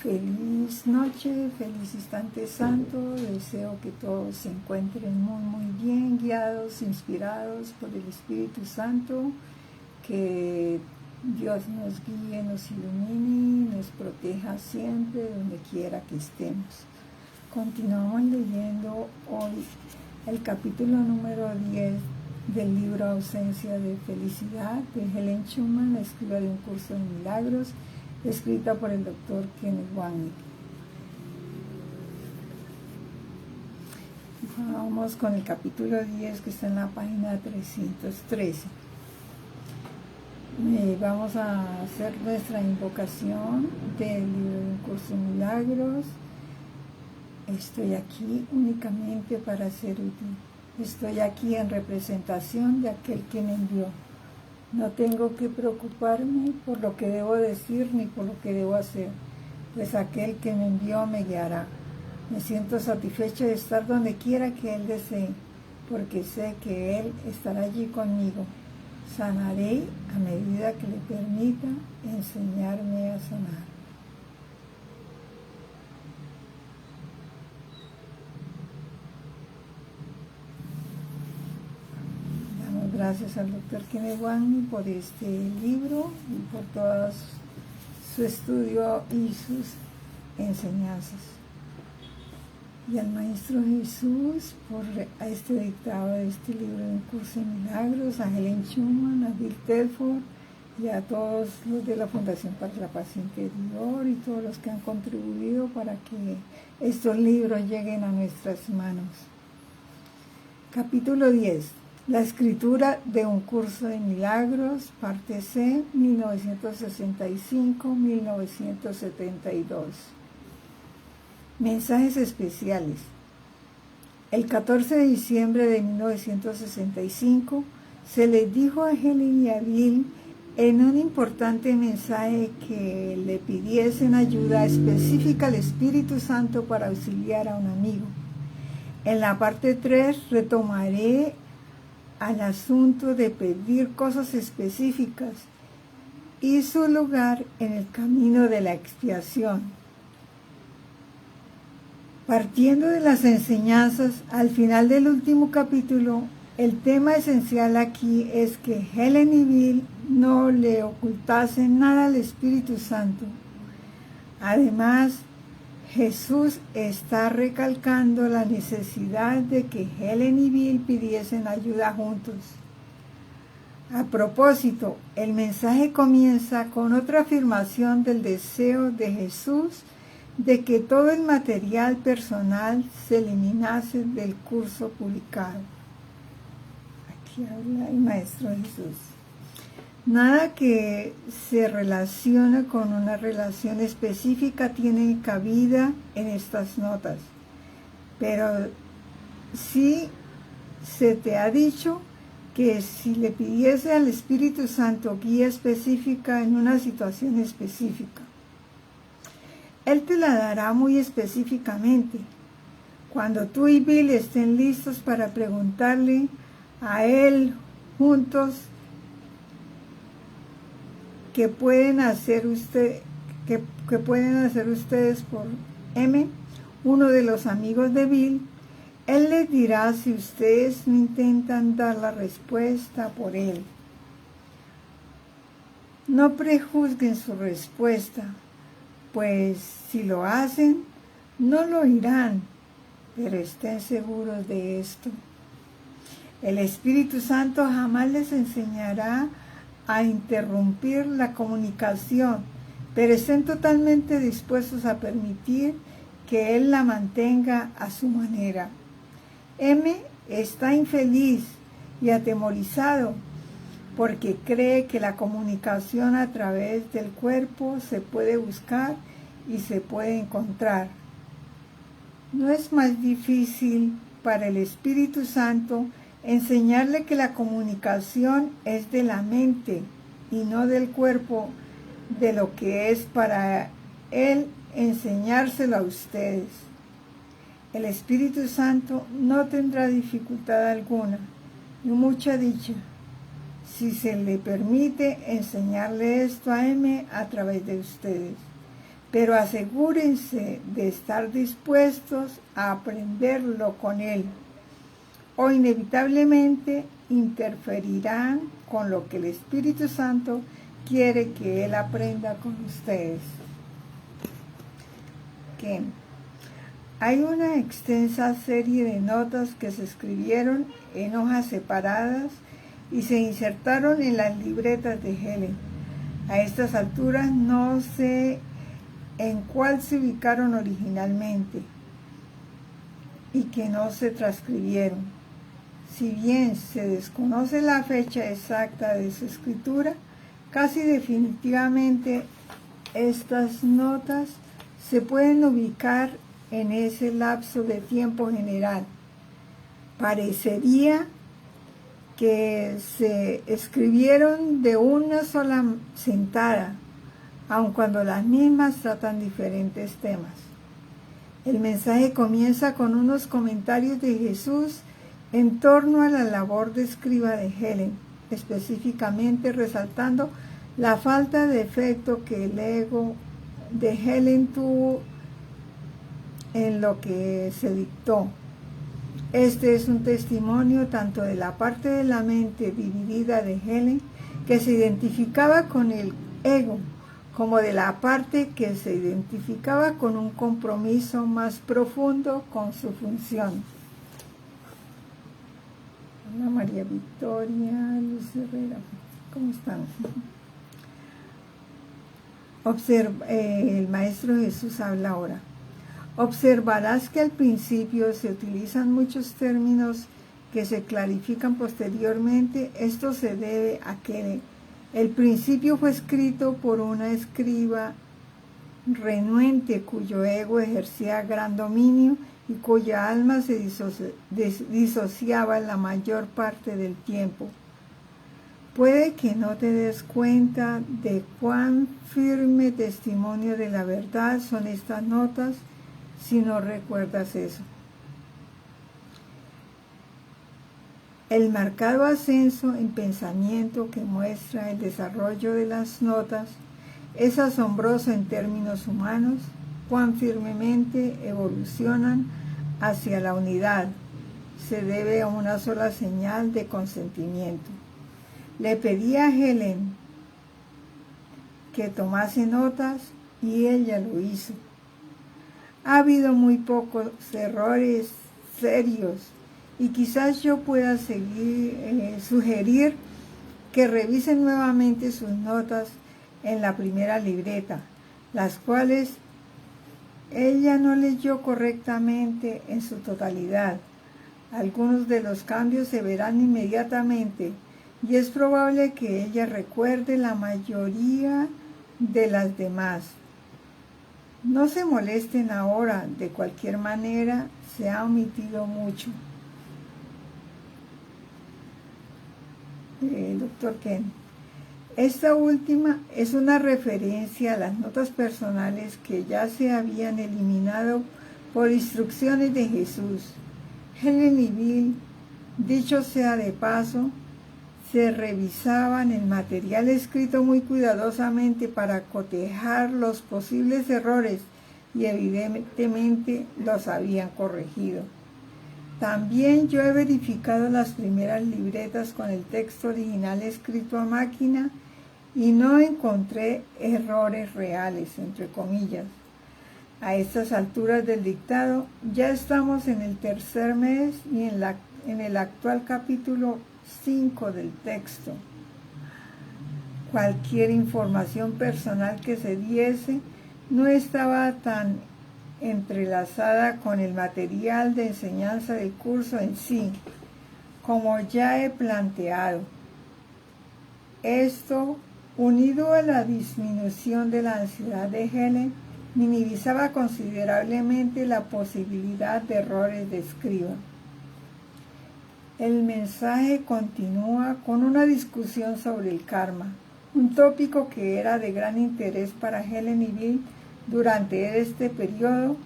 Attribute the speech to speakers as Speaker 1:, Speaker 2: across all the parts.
Speaker 1: Feliz noche, feliz instante santo. Deseo que todos se encuentren muy bien, guiados, inspirados por el Espíritu Santo. Que Dios nos guíe, nos ilumine, nos proteja siempre donde quiera que estemos. Continuamos leyendo hoy el capítulo número 10 del libro Ausencia de Felicidad de Helen Schumann, la escriba de Un Curso de Milagros, escrita por el Dr. Kenneth Wapnick. Vamos con el capítulo 10 que está en la página 313. Vamos a hacer nuestra invocación del libro de Un Curso de Milagros. Estoy aquí únicamente para ser útil. Estoy aquí en representación de aquel que me envió. No tengo que preocuparme por lo que debo decir ni por lo que debo hacer, pues aquel que me envió me guiará. Me siento satisfecho de estar donde quiera que Él desee, porque sé que Él estará allí conmigo. Sanaré a medida que le permita enseñarme a sanar. Gracias al Dr. Kenneth Wapnick por este libro y por todo su estudio y sus enseñanzas. Y al Maestro Jesús por este dictado de este libro de Un Curso de Milagros, a Helen Schumann, a Bill Telford y a todos los de la Fundación para la Paz Interior y todos los que han contribuido para que estos libros lleguen a nuestras manos. Capítulo 10. La escritura de Un Curso de Milagros, parte C, 1965-1972. Mensajes especiales. El 14 de diciembre de 1965 se les dijo a Helen y a Bill en un importante mensaje que le pidiesen ayuda específica al Espíritu Santo para auxiliar a un amigo. En la parte 3 retomaré al asunto de pedir cosas específicas y su lugar en el camino de la expiación. Partiendo de las enseñanzas al final del último capítulo, el tema esencial aquí es que Helen y Bill no le ocultasen nada al Espíritu Santo. Además, Jesús está recalcando la necesidad de que Helen y Bill pidiesen ayuda juntos. A propósito, el mensaje comienza con otra afirmación del deseo de Jesús de que todo el material personal se eliminase del curso publicado. Aquí habla el Maestro Jesús. Nada que se relacione con una relación específica tiene cabida en estas notas, pero sí se te ha dicho que si le pidiese al Espíritu Santo guía específica en una situación específica, Él te la dará muy específicamente. Cuando tú y Bill estén listos para preguntarle a Él juntos, ¿qué pueden hacer ustedes por M, uno de los amigos de Bill? Él les dirá si ustedes no intentan dar la respuesta por él. No prejuzguen su respuesta, pues si lo hacen, no lo oirán, pero estén seguros de esto. El Espíritu Santo jamás les enseñará a interrumpir la comunicación, pero estén totalmente dispuestos a permitir que Él la mantenga a su manera. M está infeliz y atemorizado porque cree que la comunicación a través del cuerpo se puede buscar y se puede encontrar. ¿No es más difícil para el Espíritu Santo enseñarle que la comunicación es de la mente y no del cuerpo, de lo que es para Él enseñárselo a ustedes? El Espíritu Santo no tendrá dificultad alguna, y mucha dicha, si se le permite enseñarle esto a M a través de ustedes. pero asegúrense de estar dispuestos a aprenderlo con él, o inevitablemente interferirán con lo que el Espíritu Santo quiere que él aprenda con ustedes. Que hay una extensa serie de notas que se escribieron en hojas separadas y se insertaron en las libretas de Helen. A estas alturas no sé en cuál se ubicaron originalmente y que no se transcribieron. Si bien se desconoce la fecha exacta de su escritura, casi definitivamente estas notas se pueden ubicar en ese lapso de tiempo general. Parecería que se escribieron de una sola sentada, aun cuando las mismas tratan diferentes temas. El mensaje comienza con unos comentarios de Jesús en torno a la labor de escriba de Helen, específicamente resaltando la falta de efecto que el ego de Helen tuvo en lo que se dictó. Este es un testimonio tanto de la parte de la mente dividida de Helen, que se identificaba con el ego, como de la parte que se identificaba con un compromiso más profundo con su función. Hola María Victoria, Luz Herrera, ¿cómo están? El Maestro Jesús habla ahora. Observarás que al principio se utilizan muchos términos que se clarifican posteriormente. Esto se debe a que el principio fue escrito por una escriba renuente cuyo ego ejercía gran dominio y cuya alma se disociaba la mayor parte del tiempo. Puede que no te des cuenta de cuán firme testimonio de la verdad son estas notas si no recuerdas eso. El marcado ascenso en pensamiento que muestra el desarrollo de las notas es asombroso en términos humanos, cuán firmemente evolucionan hacia la unidad. Se debe a una sola señal de consentimiento. Le pedí a Helen que tomase notas y ella lo hizo. Ha habido muy pocos errores serios y quizás yo pueda sugerir que revisen nuevamente sus notas en la primera libreta, las cuales ella no leyó correctamente en su totalidad. Algunos de los cambios se verán inmediatamente y es probable que ella recuerde la mayoría de las demás. No se molesten ahora, de cualquier manera se ha omitido mucho. Dr. Ken. Esta última es una referencia a las notas personales que ya se habían eliminado por instrucciones de Jesús. Helen y Bill, dicho sea de paso, se revisaban el material escrito muy cuidadosamente para cotejar los posibles errores y evidentemente los habían corregido. También yo he verificado las primeras libretas con el texto original escrito a máquina y no encontré errores reales, entre comillas. A estas alturas del dictado ya estamos en el tercer mes y en el actual capítulo 5 del texto. Cualquier información personal que se diese no estaba tan entrelazada con el material de enseñanza del curso en sí, como ya he planteado. Esto, unido a la disminución de la ansiedad de Helen, minimizaba considerablemente la posibilidad de errores de escriba. El mensaje continúa con una discusión sobre el karma, un tópico que era de gran interés para Helen y Bill durante este periodo,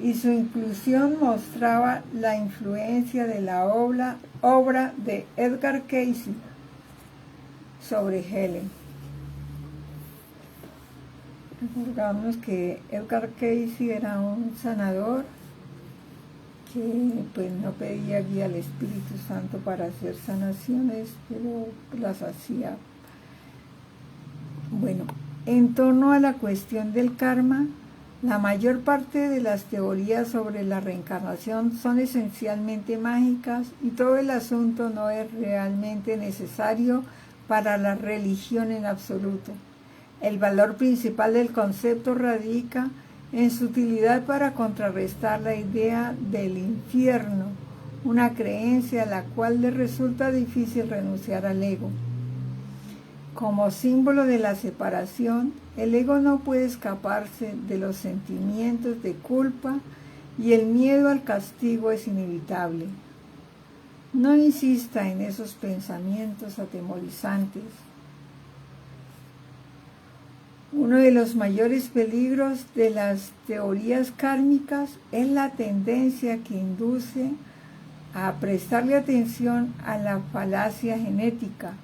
Speaker 1: y su inclusión mostraba la influencia de la obra de Edgar Cayce sobre Helen. Recordamos que Edgar Cayce era un sanador que pues no pedía guía al Espíritu Santo para hacer sanaciones, pero las hacía. Bueno, en torno a la cuestión del karma, la mayor parte de las teorías sobre la reencarnación son esencialmente mágicas y todo el asunto no es realmente necesario para la religión en absoluto. El valor principal del concepto radica en su utilidad para contrarrestar la idea del infierno, una creencia a la cual le resulta difícil renunciar al ego. Como símbolo de la separación, el ego no puede escaparse de los sentimientos de culpa y el miedo al castigo es inevitable. No insista en esos pensamientos atemorizantes. Uno de los mayores peligros de las teorías kármicas es la tendencia que induce a prestarle atención a la falacia genética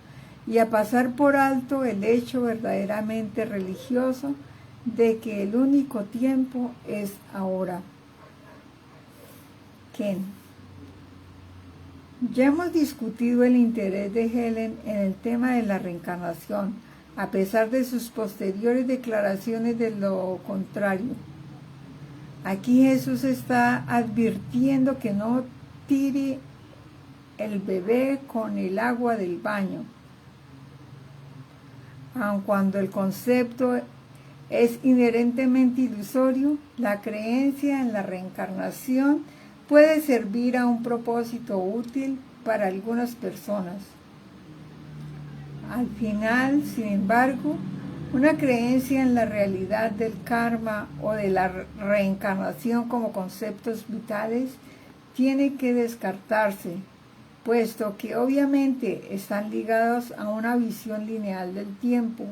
Speaker 1: y a pasar por alto el hecho verdaderamente religioso de que el único tiempo es ahora. Ken. Ya hemos discutido el interés de Helen en el tema de la reencarnación, a pesar de sus posteriores declaraciones de lo contrario. Aquí Jesús está advirtiendo que no tire el bebé con el agua del baño. Aun cuando el concepto es inherentemente ilusorio, la creencia en la reencarnación puede servir a un propósito útil para algunas personas. Al final, sin embargo, una creencia en la realidad del karma o de la reencarnación como conceptos vitales tiene que descartarse, puesto que obviamente están ligados a una visión lineal del tiempo,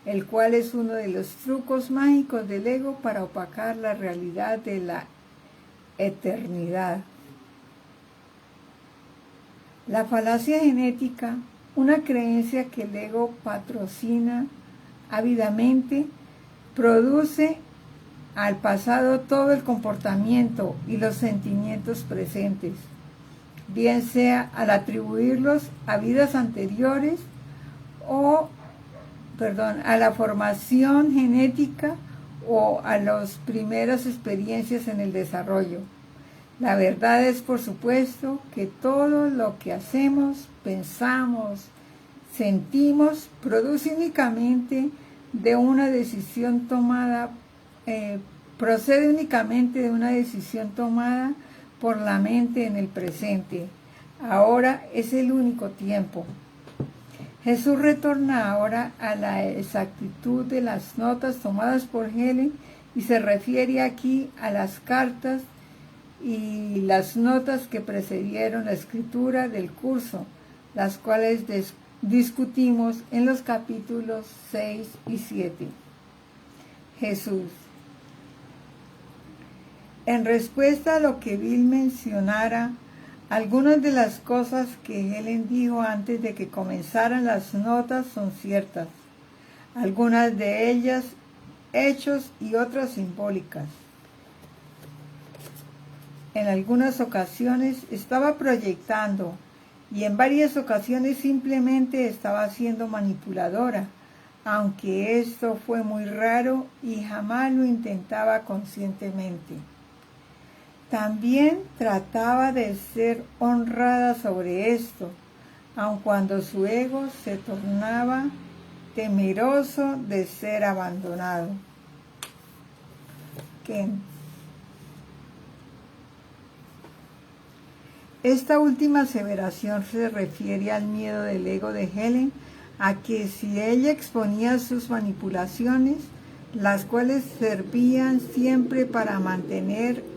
Speaker 1: el cual es uno de los trucos mágicos del ego para opacar la realidad de la eternidad. La falacia genética, una creencia que el ego patrocina ávidamente, produce al pasado todo el comportamiento y los sentimientos presentes, bien sea al atribuirlos a vidas anteriores o, a la formación genética o a las primeras experiencias en el desarrollo. La verdad es, por supuesto, que todo lo que hacemos, pensamos, sentimos, produce únicamente de una decisión tomada, procede únicamente de una decisión tomada por la mente en el presente. Ahora es el único tiempo. Jesús retorna ahora a la exactitud de las notas tomadas por Helen y se refiere aquí a las cartas y las notas que precedieron la escritura del curso, las cuales discutimos en los capítulos 6 y 7. Jesús. En respuesta a lo que Bill mencionara, algunas de las cosas que Helen dijo antes de que comenzaran las notas son ciertas, algunas de ellas hechos y otras simbólicas. En algunas ocasiones estaba proyectando y en varias ocasiones simplemente estaba siendo manipuladora, aunque esto fue muy raro y jamás lo intentaba conscientemente. También trataba de ser honrada sobre esto, aun cuando su ego se tornaba temeroso de ser abandonado. Ken. Esta última aseveración se refiere al miedo del ego de Helen a que si ella exponía sus manipulaciones, las cuales servían siempre para mantener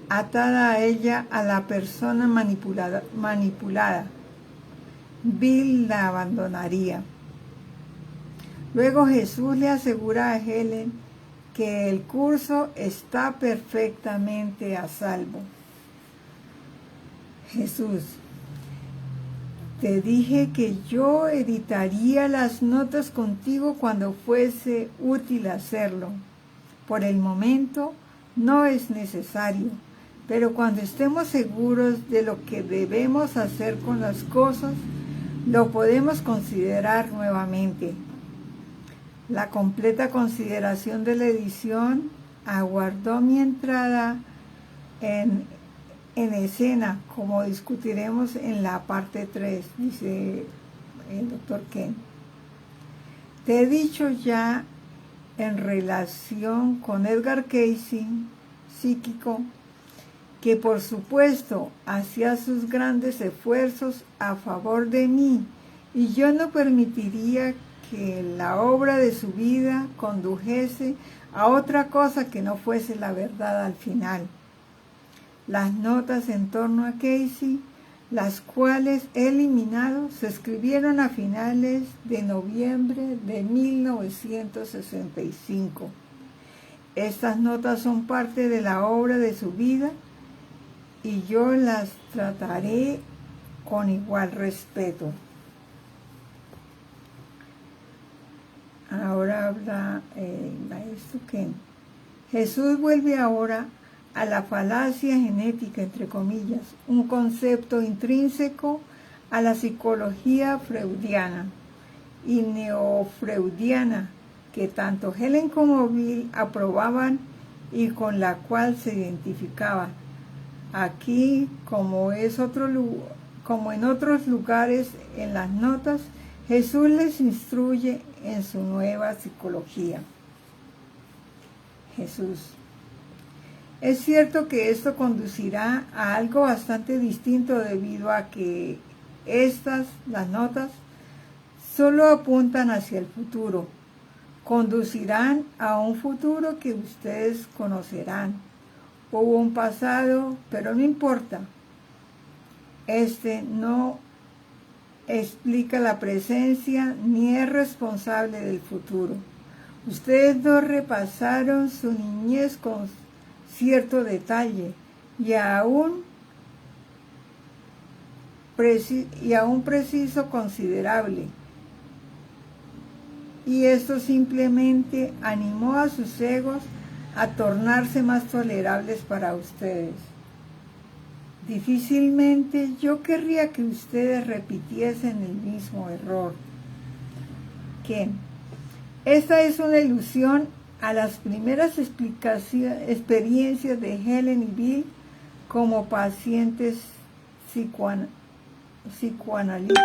Speaker 1: atada a ella a la persona manipulada, Bill la abandonaría. Luego Jesús le asegura a Helen que el curso está perfectamente a salvo. Jesús. Te dije que yo editaría las notas contigo cuando fuese útil hacerlo. Por el momento no es necesario, pero cuando estemos seguros de lo que debemos hacer con las cosas, lo podemos considerar nuevamente. La completa consideración de la edición aguardó mi entrada en escena, como discutiremos en la parte 3, dice el doctor Ken. Te he dicho ya en relación con Edgar Cayce, psíquico, que por supuesto hacía sus grandes esfuerzos a favor de mí, y yo no permitiría que la obra de su vida condujese a otra cosa que no fuese la verdad al final. Las notas en torno a Cayce, las cuales he eliminado, se escribieron a finales de noviembre de 1965. Estas notas son parte de la obra de su vida y yo las trataré con igual respeto. Ahora habla el maestro Ken. Jesús vuelve ahora a la falacia genética, entre comillas, un concepto intrínseco a la psicología freudiana y neofreudiana que tanto Helen como Bill aprobaban y con la cual se identificaban. Aquí, como en otros lugares en las notas, Jesús les instruye en su nueva psicología. Jesús. Es cierto que esto conducirá a algo bastante distinto debido a que las notas, solo apuntan hacia el futuro. Conducirán a un futuro que ustedes conocerán. Hubo un pasado, pero no importa. Este no explica la presencia ni es responsable del futuro. Ustedes dos repasaron su niñez con cierto detalle y aún preciso considerable. Y esto simplemente animó a sus egos a tornarse más tolerables para ustedes. Difícilmente yo querría que ustedes repitiesen el mismo error. ¿Qué? Esta es una ilusión a las primeras experiencias de Helen y Bill como pacientes psicoanalíticos.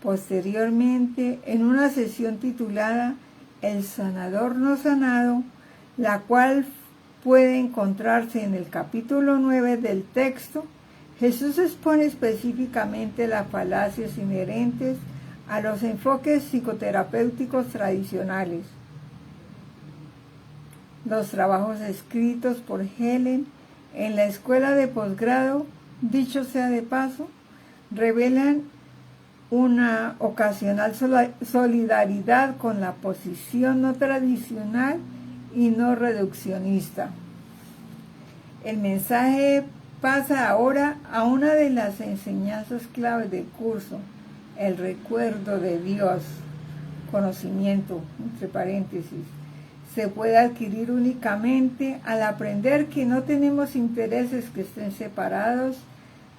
Speaker 1: Posteriormente, en una sesión titulada El sanador no sanado, la cual puede encontrarse en el capítulo 9 del texto, Jesús expone específicamente las falacias inherentes a los enfoques psicoterapéuticos tradicionales. Los trabajos escritos por Helen en la escuela de posgrado, dicho sea de paso, revelan una ocasional solidaridad con la posición no tradicional y no reduccionista. El mensaje pasa ahora a una de las enseñanzas claves del curso, el recuerdo de Dios, conocimiento, entre paréntesis, se puede adquirir únicamente al aprender que no tenemos intereses que estén separados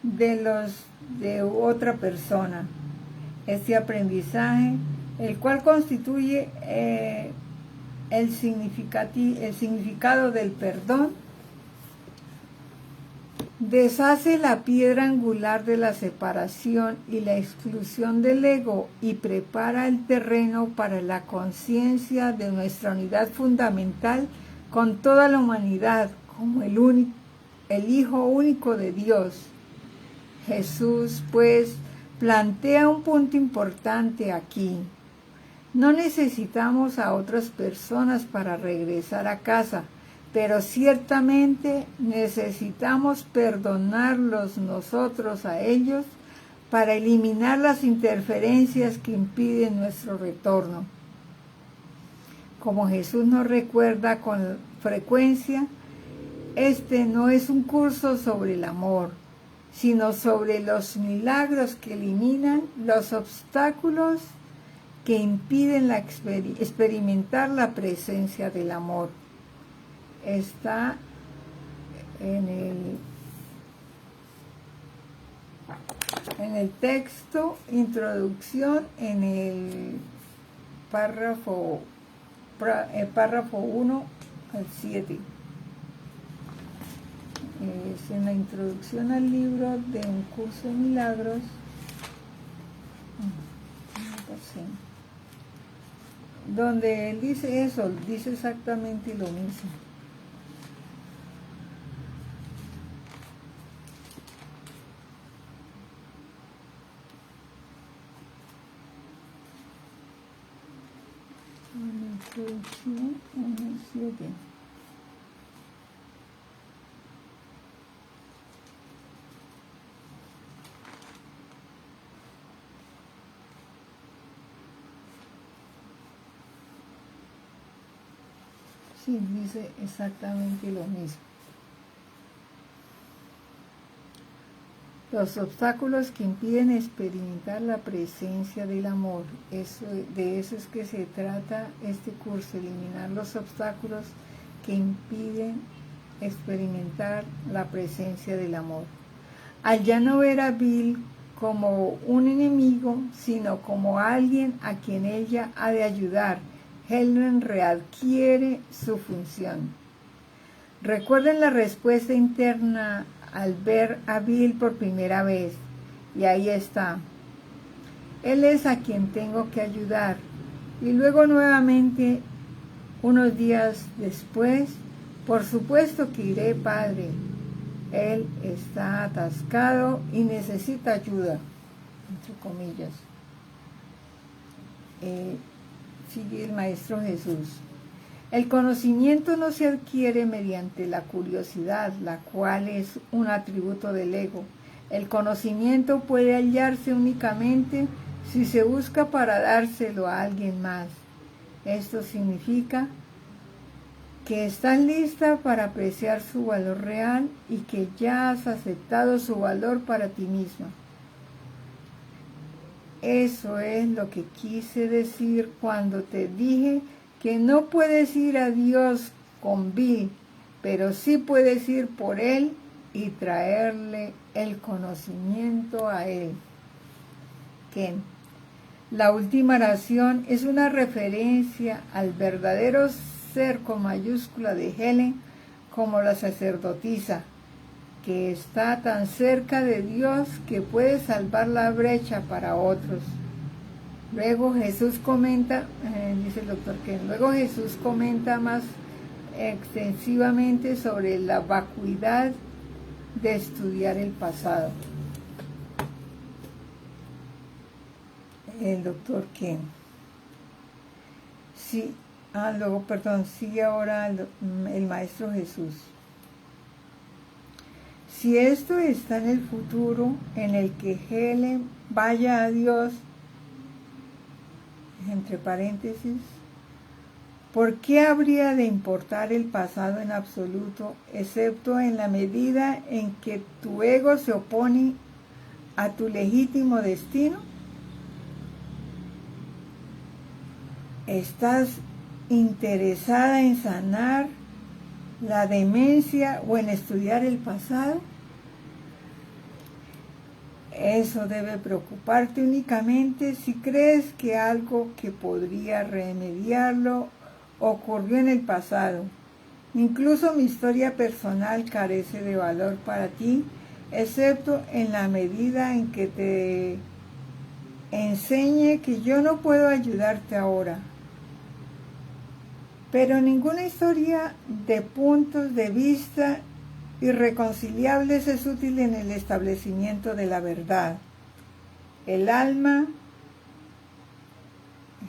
Speaker 1: de los de otra persona. Este aprendizaje, el cual constituye el significado del perdón, deshace la piedra angular de la separación y la exclusión del ego y prepara el terreno para la conciencia de nuestra unidad fundamental con toda la humanidad como el Hijo único de Dios. Jesús, pues, plantea un punto importante aquí. No necesitamos a otras personas para regresar a casa, pero ciertamente necesitamos perdonarlos nosotros a ellos para eliminar las interferencias que impiden nuestro retorno. Como Jesús nos recuerda con frecuencia, este no es un curso sobre el amor, sino sobre los milagros que eliminan los obstáculos que impiden experimentar la presencia del amor. Está en el texto, introducción, en el párrafo 1 al 7. Es en la introducción al libro de Un Curso de Milagros. Donde él dice eso, dice exactamente lo mismo. Introducción en el 7. Sí, dice exactamente lo mismo. Los obstáculos que impiden experimentar la presencia del amor. De eso es que se trata este curso, eliminar los obstáculos que impiden experimentar la presencia del amor. Al ya no ver a Bill como un enemigo, sino como alguien a quien ella ha de ayudar, Helen readquiere su función. Recuerden la respuesta interna al ver a Bill por primera vez, y ahí está. Él es a quien tengo que ayudar. Y luego nuevamente, unos días después, por supuesto que iré, padre. Él está atascado y necesita ayuda, entre comillas. Sigue el Maestro Jesús. El conocimiento no se adquiere mediante la curiosidad, la cual es un atributo del ego. El conocimiento puede hallarse únicamente si se busca para dárselo a alguien más. Esto significa que estás lista para apreciar su valor real y que ya has aceptado su valor para ti misma. Eso es lo que quise decir cuando te dije que no puedes ir a Dios con Bill, pero sí puedes ir por él y traerle el conocimiento a él. Ken. La última oración es una referencia al verdadero ser con mayúscula de Helen como la sacerdotisa, que está tan cerca de Dios que puede salvar la brecha para otros. Luego Jesús comenta, dice el doctor Ken, luego Jesús comenta más extensivamente sobre la vacuidad de estudiar el pasado. El doctor Ken. Sí, sigue ahora el Maestro Jesús. Si esto está en el futuro, en el que Helen vaya a Dios, entre paréntesis, ¿por qué habría de importar el pasado en absoluto, excepto en la medida en que tu ego se opone a tu legítimo destino? ¿Estás interesada en sanar la demencia o en estudiar el pasado? Eso debe preocuparte únicamente si crees que algo que podría remediarlo ocurrió en el pasado. Incluso mi historia personal carece de valor para ti, excepto en la medida en que te enseñe que yo no puedo ayudarte ahora. Pero ninguna historia de puntos de vista irreconciliables es útil en el establecimiento de la verdad. El alma,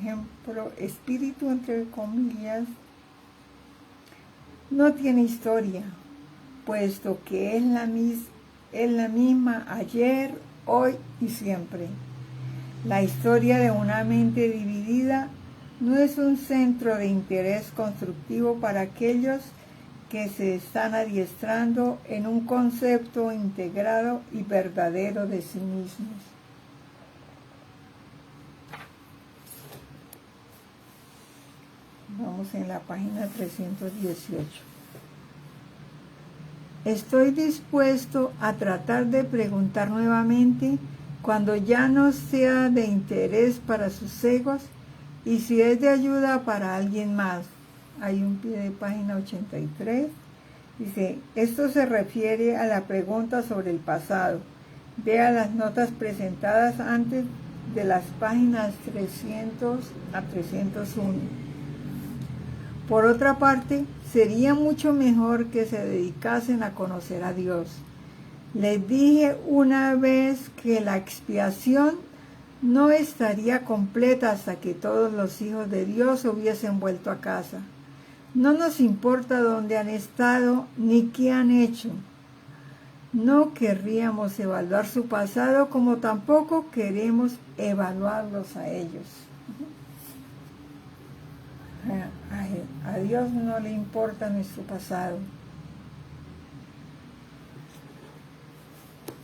Speaker 1: ejemplo, espíritu entre comillas, no tiene historia, puesto que es la misma ayer, hoy y siempre. La historia de una mente dividida no es un centro de interés constructivo para aquellos que se están adiestrando en un concepto integrado y verdadero de sí mismos. Vamos en la página 318. Estoy dispuesto a tratar de preguntar nuevamente cuando ya no sea de interés para sus egos y si es de ayuda para alguien más. Hay un pie de página 83. Dice, esto se refiere a la pregunta sobre el pasado. Vea las notas presentadas antes de las páginas 300 a 301. Por otra parte, sería mucho mejor que se dedicasen a conocer a Dios. Les dije una vez que la expiación no estaría completa hasta que todos los hijos de Dios hubiesen vuelto a casa. No nos importa dónde han estado ni qué han hecho. No querríamos evaluar su pasado como tampoco queremos evaluarlos a ellos. A Dios no le importa nuestro pasado.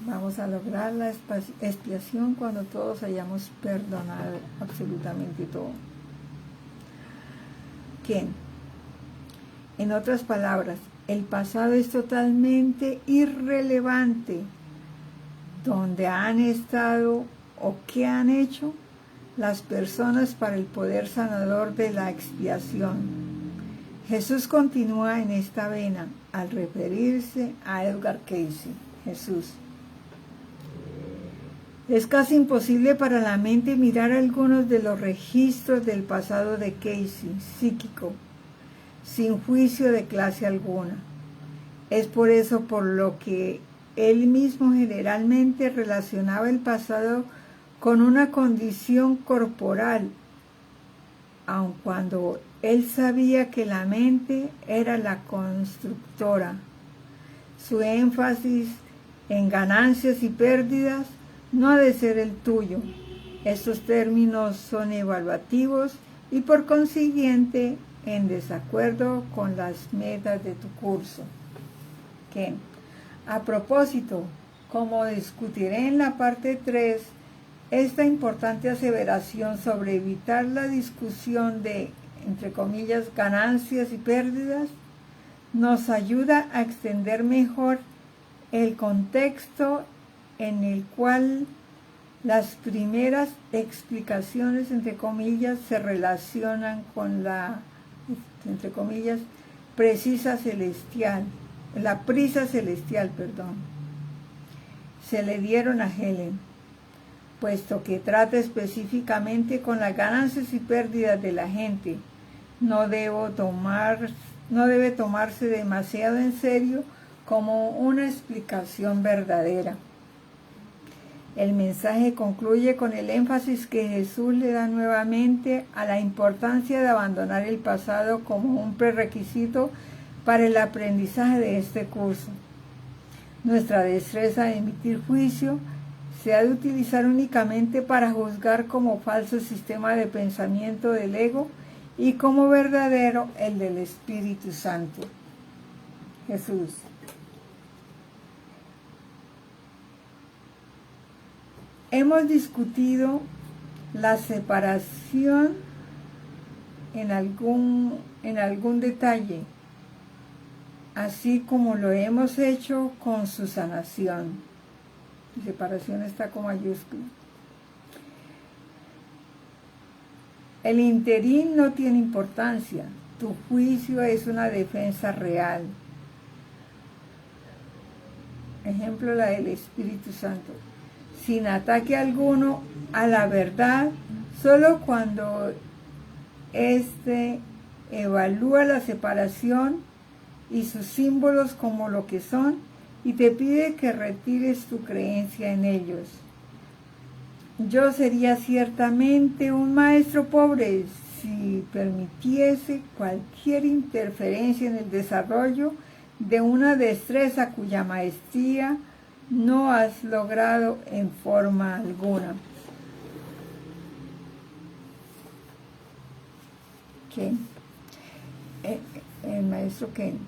Speaker 1: Vamos a lograr la expiación cuando todos hayamos perdonado absolutamente todo. ¿Quién? En otras palabras, el pasado es totalmente irrelevante. ¿Dónde han estado o qué han hecho las personas para el poder sanador de la expiación? Jesús continúa en esta vena al referirse a Edgar Cayce. Jesús. Es casi imposible para la mente mirar algunos de los registros del pasado de Cayce, psíquico, sin juicio de clase alguna. Es por eso por lo que él mismo generalmente relacionaba el pasado con una condición corporal, aun cuando él sabía que la mente era la constructora. Su énfasis en ganancias y pérdidas no ha de ser el tuyo. Estos términos son evaluativos y por consiguiente en desacuerdo con las metas de tu curso. ¿Qué? A propósito, como discutiré en la parte 3, esta importante aseveración sobre evitar la discusión de, entre comillas, ganancias y pérdidas, nos ayuda a extender mejor el contexto en el cual las primeras explicaciones, entre comillas, se relacionan con la, entre comillas, prisa celestial, se le dieron a Helen, puesto que trata específicamente con las ganancias y pérdidas de la gente. No debe tomarse demasiado en serio como una explicación verdadera. El mensaje concluye con el énfasis que Jesús le da nuevamente a la importancia de abandonar el pasado como un prerequisito para el aprendizaje de este curso. Nuestra destreza de emitir juicio se ha de utilizar únicamente para juzgar como falso el sistema de pensamiento del ego y como verdadero el del Espíritu Santo. Jesús. Hemos discutido la separación en algún detalle, así como lo hemos hecho con su sanación. La separación está con mayúscula. El interín no tiene importancia. Tu juicio es una defensa real. Ejemplo, la del Espíritu Santo. Sin ataque alguno a la verdad, solo cuando éste evalúa la separación y sus símbolos como lo que son y te pide que retires tu creencia en ellos. Yo sería ciertamente un maestro pobre si permitiese cualquier interferencia en el desarrollo de una destreza cuya maestría no has logrado en forma alguna. ¿Quién? El maestro Ken.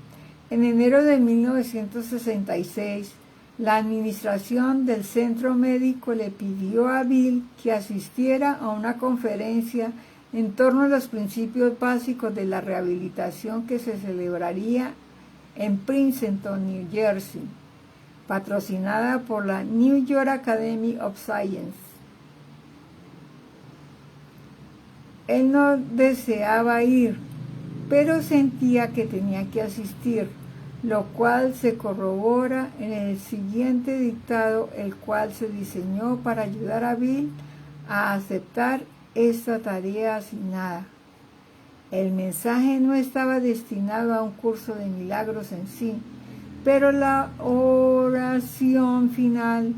Speaker 1: En enero de 1966, la administración del centro médico le pidió a Bill que asistiera a una conferencia en torno a los principios básicos de la rehabilitación que se celebraría en Princeton, New Jersey, patrocinada por la New York Academy of Science. Él no deseaba ir, pero sentía que tenía que asistir, lo cual se corrobora en el siguiente dictado, el cual se diseñó para ayudar a Bill a aceptar esta tarea asignada. El mensaje no estaba destinado a un curso de milagros en sí, pero la oración final,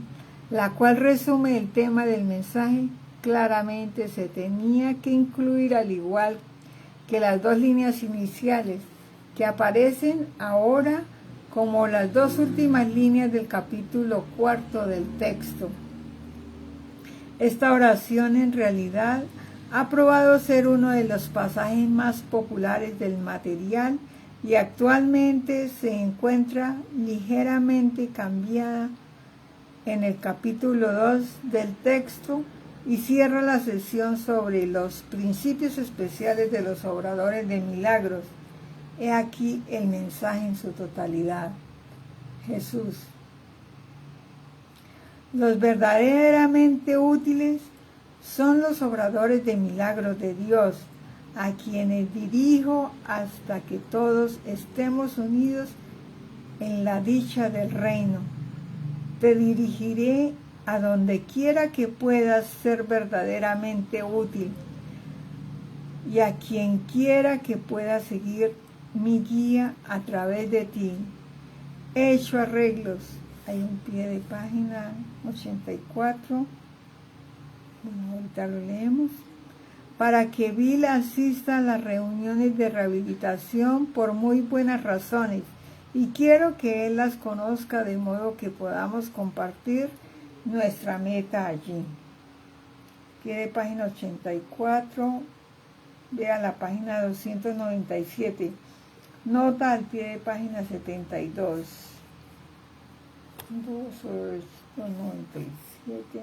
Speaker 1: la cual resume el tema del mensaje, claramente se tenía que incluir, al igual que las dos líneas iniciales que aparecen ahora como las dos últimas líneas del capítulo 4 del texto. Esta oración en realidad ha probado ser uno de los pasajes más populares del material y actualmente se encuentra ligeramente cambiada en el capítulo 2 del texto y cierra la sesión sobre los principios especiales de los obradores de milagros. He aquí el mensaje en su totalidad. Jesús. Los verdaderamente útiles son los obradores de milagros de Dios, a quienes dirijo hasta que todos estemos unidos en la dicha del reino. Te dirigiré a donde quiera que puedas ser verdaderamente útil y a quien quiera que pueda seguir mi guía a través de ti. He hecho arreglos. Hay un pie de página 84. Bueno, ahorita lo leemos. Para que Bill asista a las reuniones de rehabilitación por muy buenas razones, y quiero que él las conozca de modo que podamos compartir nuestra meta allí. Pie de página 84, vea la página 297, nota al pie de página 72, 297,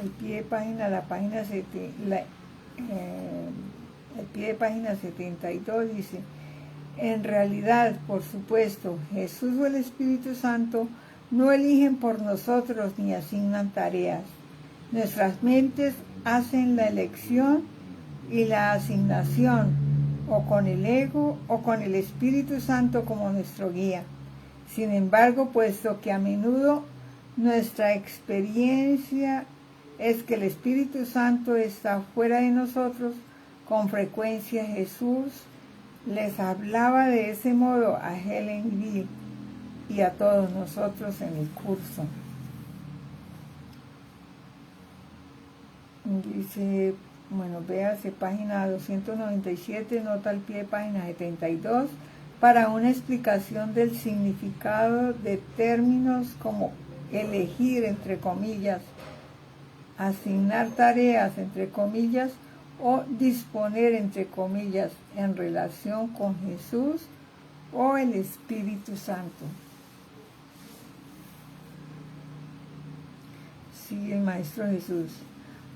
Speaker 1: el pie de página, el pie de página 72 dice: en realidad, por supuesto, Jesús o el Espíritu Santo no eligen por nosotros ni asignan tareas. Nuestras mentes hacen la elección y la asignación, o con el ego o con el Espíritu Santo como nuestro guía. Sin embargo, puesto que a menudo nuestra experiencia es que el Espíritu Santo está fuera de nosotros, con frecuencia Jesús les hablaba de ese modo a Helen y Bill y a todos nosotros en el curso. Dice, bueno, véase página 297, nota al pie de página 72, para una explicación del significado de términos como elegir, entre comillas, asignar tareas, entre comillas, o disponer, entre comillas, en relación con Jesús o el Espíritu Santo. Sigue el Maestro Jesús.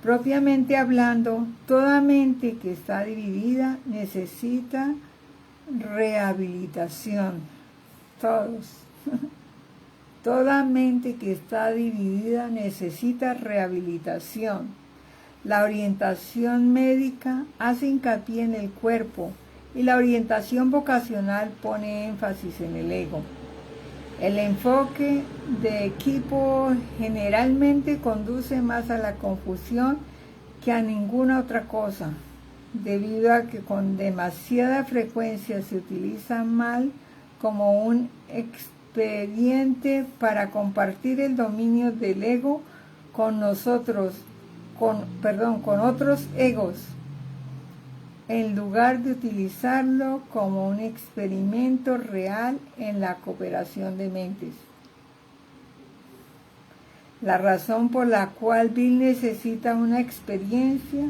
Speaker 1: Propiamente hablando, toda mente que está dividida necesita rehabilitación. Todos. Toda mente que está dividida necesita rehabilitación. La orientación médica hace hincapié en el cuerpo y la orientación vocacional pone énfasis en el ego. El enfoque de equipo generalmente conduce más a la confusión que a ninguna otra cosa, debido a que con demasiada frecuencia se utiliza mal como un expediente para compartir el dominio del ego con con otros egos, en lugar de utilizarlo como un experimento real en la cooperación de mentes. La razón por la cual Bill necesita una experiencia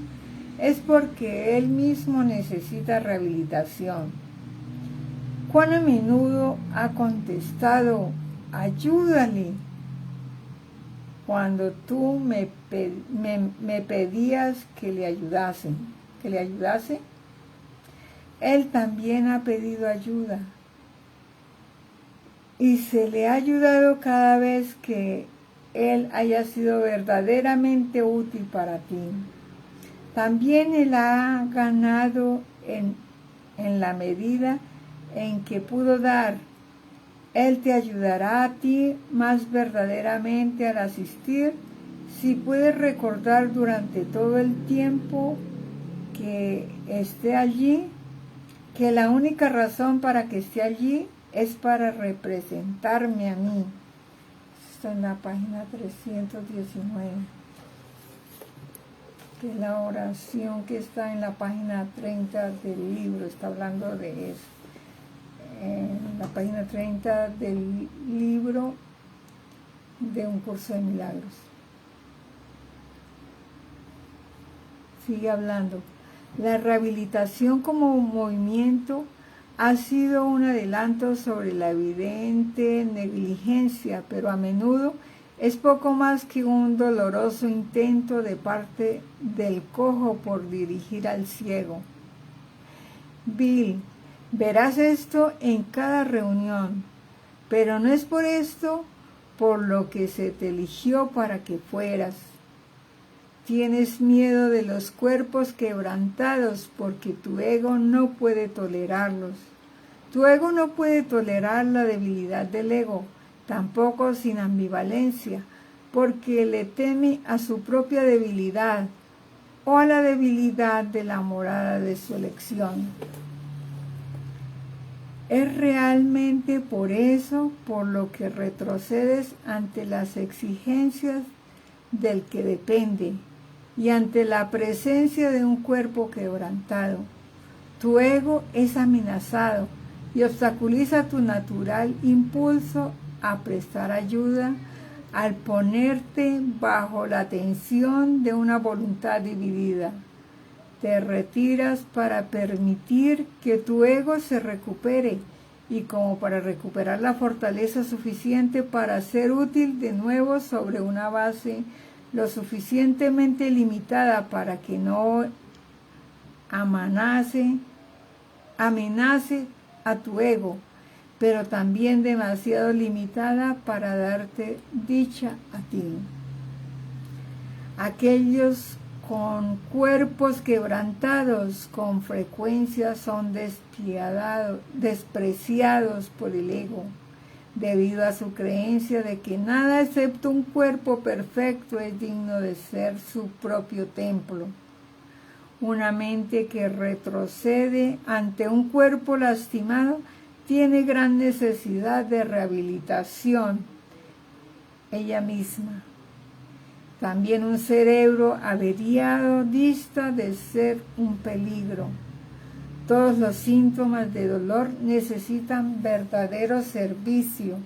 Speaker 1: es porque él mismo necesita rehabilitación. ¿Cuán a menudo ha contestado, ayúdale? Cuando tú me pedías que le ayudase, él también ha pedido ayuda. Y se le ha ayudado cada vez que él haya sido verdaderamente útil para ti. También él ha ganado en la medida en que pudo dar. Él te ayudará a ti más verdaderamente al asistir si puedes recordar durante todo el tiempo que esté allí, que la única razón para que esté allí es para representarme a mí. Está en la página 319. Que la oración que está en la página 30 del libro está hablando de eso. En la página 30 del libro de Un Curso de Milagros. Sigue hablando. La rehabilitación como movimiento ha sido un adelanto sobre la evidente negligencia, pero a menudo es poco más que un doloroso intento de parte del cojo por dirigir al ciego. Bill, verás esto en cada reunión, pero no es por esto por lo que se te eligió para que fueras. Tienes miedo de los cuerpos quebrantados porque tu ego no puede tolerarlos. Tu ego no puede tolerar la debilidad del ego, tampoco sin ambivalencia, porque le teme a su propia debilidad o a la debilidad de la morada de su elección. Es realmente por eso por lo que retrocedes ante las exigencias del que depende y ante la presencia de un cuerpo quebrantado. Tu ego es amenazado y obstaculiza tu natural impulso a prestar ayuda al ponerte bajo la tensión de una voluntad dividida. Te retiras para permitir que tu ego se recupere y como para recuperar la fortaleza suficiente para ser útil de nuevo sobre una base lo suficientemente limitada para que no amenace a tu ego, pero también demasiado limitada para darte dicha a ti. Aquellos con cuerpos quebrantados con frecuencia son despreciados por el ego, debido a su creencia de que nada excepto un cuerpo perfecto es digno de ser su propio templo. Una mente que retrocede ante un cuerpo lastimado tiene gran necesidad de rehabilitación ella misma. También un cerebro averiado dista de ser un peligro. Todos los síntomas de dolor necesitan verdadero servicio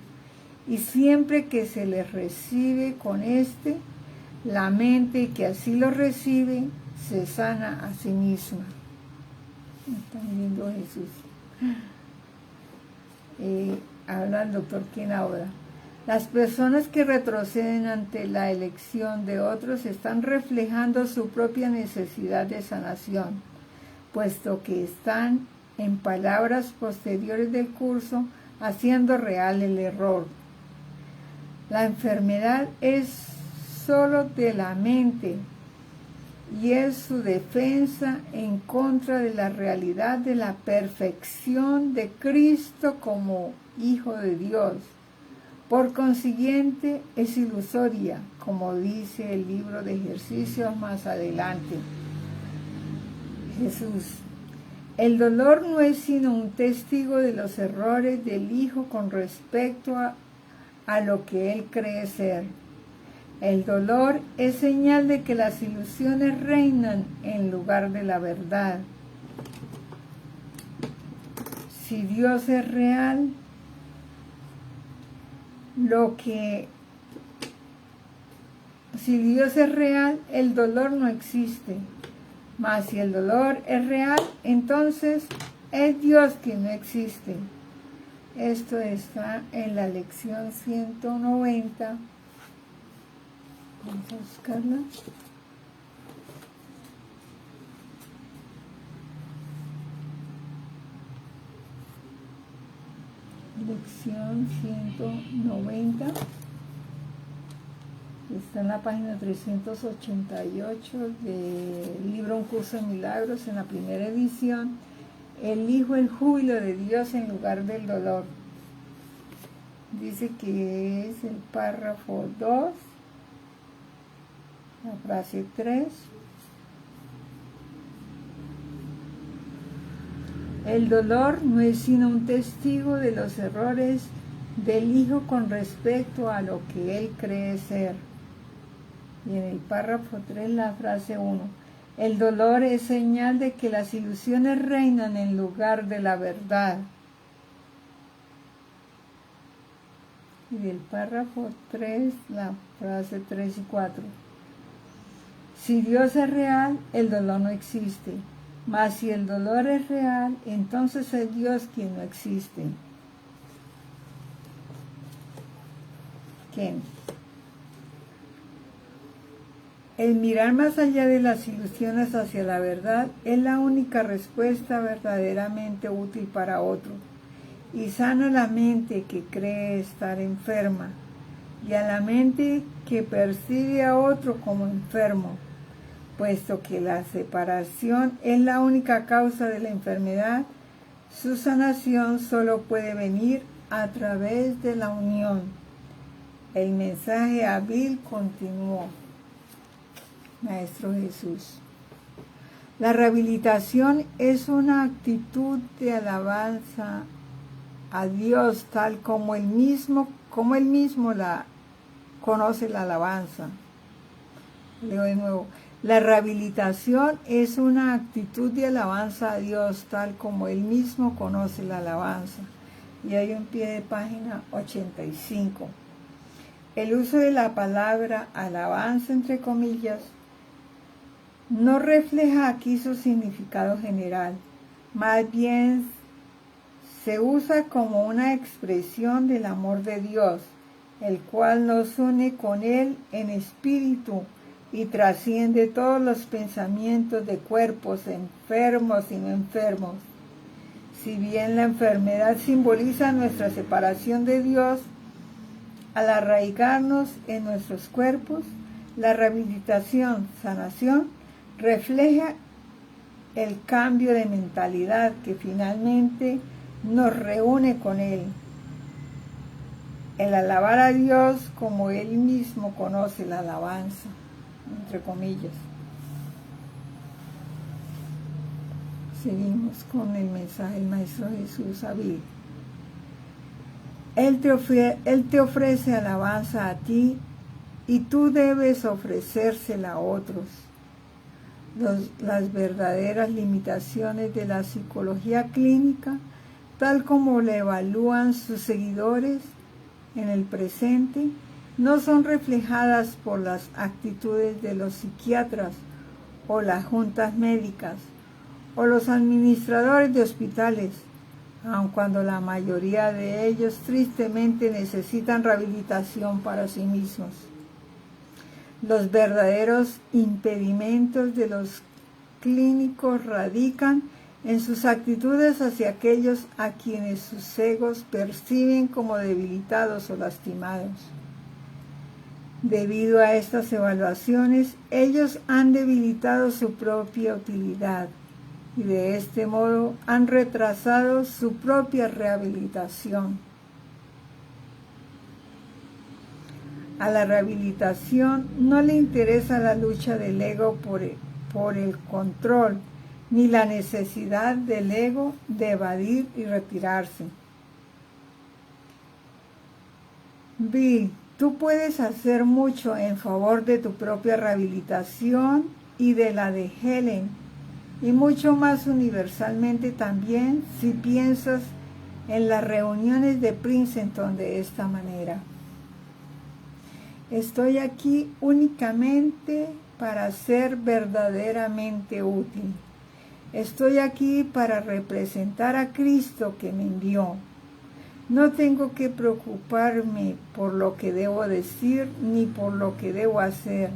Speaker 1: y siempre que se les recibe con la mente que así lo recibe se sana a sí misma. Está viendo Jesús. Habla el doctor quien ahora. Las personas que retroceden ante la elección de otros están reflejando su propia necesidad de sanación, puesto que están, en palabras posteriores del curso, haciendo real el error. La enfermedad es solo de la mente y es su defensa en contra de la realidad de la perfección de Cristo como Hijo de Dios. Por consiguiente, es ilusoria, como dice el libro de ejercicios más adelante. Jesús. El dolor no es sino un testigo de los errores del Hijo con respecto a lo que Él cree ser. El dolor es señal de que las ilusiones reinan en lugar de la verdad. Si Dios es real, si Dios es real, el dolor no existe. Mas si el dolor es real, entonces es Dios quien no existe. Esto está en la lección 190. Vamos a buscarla. Lección 190. Está en la página 388 del libro Un Curso de Milagros, en la primera edición. Elijo el júbilo de Dios en lugar del dolor. Dice que es el párrafo 2, la frase 3. El dolor no es sino un testigo de los errores del Hijo con respecto a lo que Él cree ser. Y en el párrafo 3, la frase 1. El dolor es señal de que las ilusiones reinan en lugar de la verdad. Y del párrafo 3, la frase 3 y 4. Si Dios es real, el dolor no existe. Mas si el dolor es real, entonces es Dios quien no existe. ¿Quién? El mirar más allá de las ilusiones hacia la verdad es la única respuesta verdaderamente útil para otro, y sana la mente que cree estar enferma, y a la mente que percibe a otro como enfermo, puesto que la separación es la única causa de la enfermedad. Su sanación solo puede venir a través de la unión. El mensaje hábil continuó. Maestro Jesús. La rehabilitación es una actitud de alabanza a Dios tal como Él mismo la conoce la alabanza. Leo de nuevo. La rehabilitación es una actitud de alabanza a Dios tal como Él mismo conoce la alabanza. Y hay un pie de página 85. El uso de la palabra alabanza, entre comillas, no refleja aquí su significado general, más bien se usa como una expresión del amor de Dios, el cual nos une con Él en espíritu y trasciende todos los pensamientos de cuerpos enfermos y no enfermos. Si bien la enfermedad simboliza nuestra separación de Dios, al arraigarnos en nuestros cuerpos, la rehabilitación, sanación, refleja el cambio de mentalidad que finalmente nos reúne con Él. El alabar a Dios como Él mismo conoce la alabanza, entre comillas. Seguimos con el mensaje del Maestro Jesús hábil. Él te ofrece alabanza a ti y tú debes ofrecérsela a otros. Las verdaderas limitaciones de la psicología clínica, tal como la evalúan sus seguidores en el presente, no son reflejadas por las actitudes de los psiquiatras o las juntas médicas o los administradores de hospitales, aun cuando la mayoría de ellos tristemente necesitan rehabilitación para sí mismos. Los verdaderos impedimentos de los clínicos radican en sus actitudes hacia aquellos a quienes sus egos perciben como debilitados o lastimados. Debido a estas evaluaciones, ellos han debilitado su propia utilidad y de este modo han retrasado su propia rehabilitación. A la rehabilitación no le interesa la lucha del ego por el control, ni la necesidad del ego de evadir y retirarse. Bill, tú puedes hacer mucho en favor de tu propia rehabilitación y de la de Helen, y mucho más universalmente también si piensas en las reuniones de Princeton de esta manera. Estoy aquí únicamente para ser verdaderamente útil. Estoy aquí para representar a Cristo que me envió. No tengo que preocuparme por lo que debo decir ni por lo que debo hacer,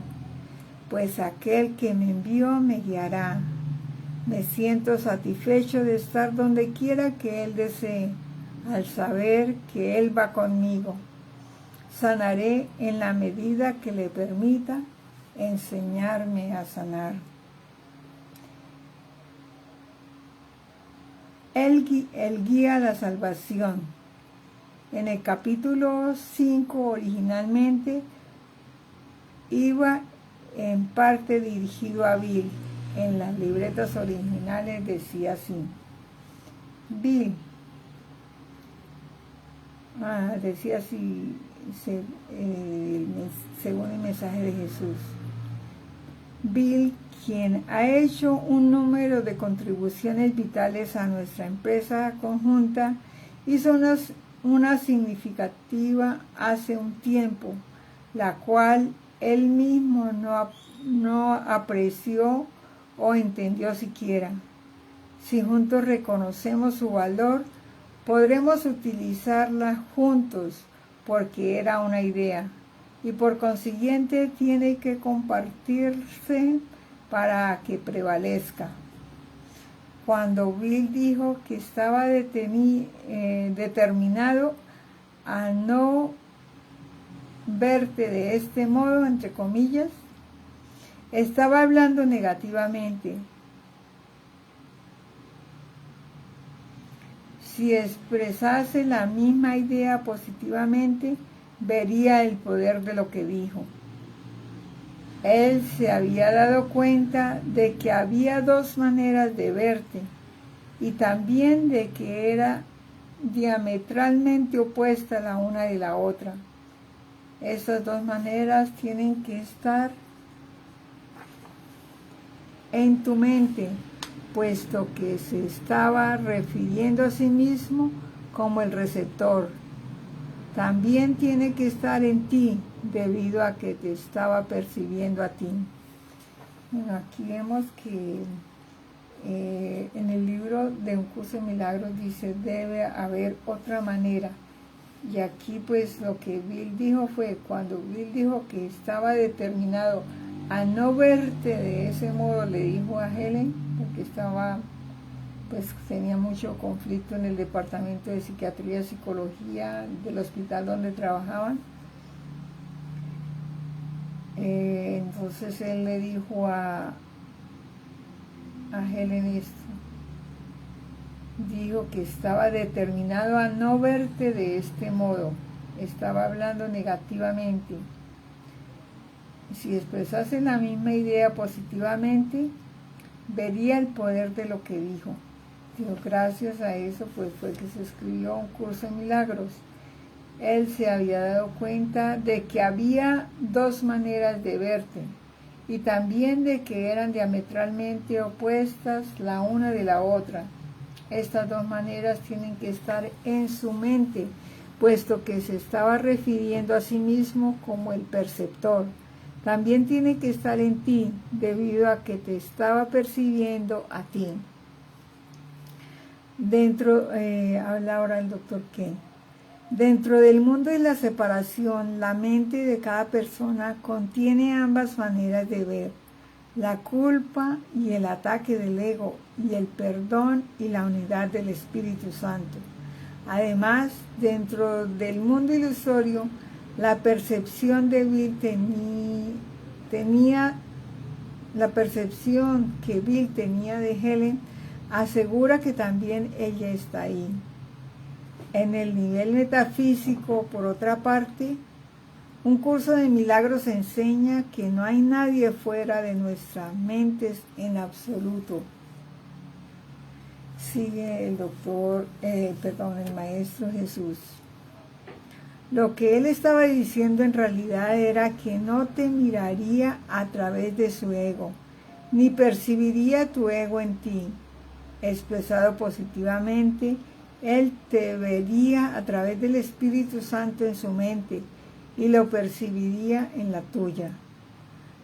Speaker 1: pues aquel que me envió me guiará. Me siento satisfecho de estar donde quiera que Él desee, al saber que Él va conmigo. Sanaré en la medida que le permita enseñarme a sanar. Él guía a la salvación. En el capítulo 5 originalmente iba en parte dirigido a Bill. En las libretas originales decía así: Bill, decía así, según el mensaje de Jesús. Bill, quien ha hecho un número de contribuciones vitales a nuestra empresa conjunta, hizo una significativa hace un tiempo, la cual él mismo no apreció o entendió siquiera. Si juntos reconocemos su valor, podremos utilizarla juntos, porque era una idea, y por consiguiente tiene que compartirse para que prevalezca. Cuando Bill dijo que estaba determinado a no verte de este modo, entre comillas, estaba hablando negativamente. Si expresase la misma idea positivamente, vería el poder de lo que dijo. Él se había dado cuenta de que había dos maneras de verte y también de que era diametralmente opuesta la una de la otra. Esas dos maneras tienen que estar en tu mente, puesto que se estaba refiriendo a sí mismo como el receptor. También tiene que estar en ti, debido a que te estaba percibiendo a ti. Bueno, aquí vemos que en el libro de Un Curso de Milagros dice, debe haber otra manera. Y aquí pues lo que Bill dijo fue, cuando Bill dijo que estaba determinado a no verte de ese modo, le dijo a Helen, porque tenía mucho conflicto en el departamento de psiquiatría y psicología del hospital donde trabajaban. Entonces él le dijo a Helen esto. Dijo que estaba determinado a no verte de este modo. Estaba hablando negativamente. Si expresase la misma idea positivamente, vería el poder de lo que dijo. Dijo, gracias a eso fue que se escribió Un Curso de Milagros. Él se había dado cuenta de que había dos maneras de verte y también de que eran diametralmente opuestas la una de la otra. Estas dos maneras tienen que estar en su mente, puesto que se estaba refiriendo a sí mismo como el perceptor. También tiene que estar en ti, debido a que te estaba percibiendo a ti. Habla ahora el Dr. Ken. Dentro del mundo de la separación, la mente de cada persona contiene ambas maneras de ver, la culpa y el ataque del ego, y el perdón y la unidad del Espíritu Santo. Además, dentro del mundo ilusorio, la percepción de Bill la percepción que Bill tenía de Helen asegura que también ella está ahí. En el nivel metafísico, por otra parte, Un Curso de Milagros enseña que no hay nadie fuera de nuestras mentes en absoluto. Sigue el Maestro Jesús. Lo que él estaba diciendo en realidad era que no te miraría a través de su ego, ni percibiría tu ego en ti. Expresado positivamente, él te vería a través del Espíritu Santo en su mente y lo percibiría en la tuya.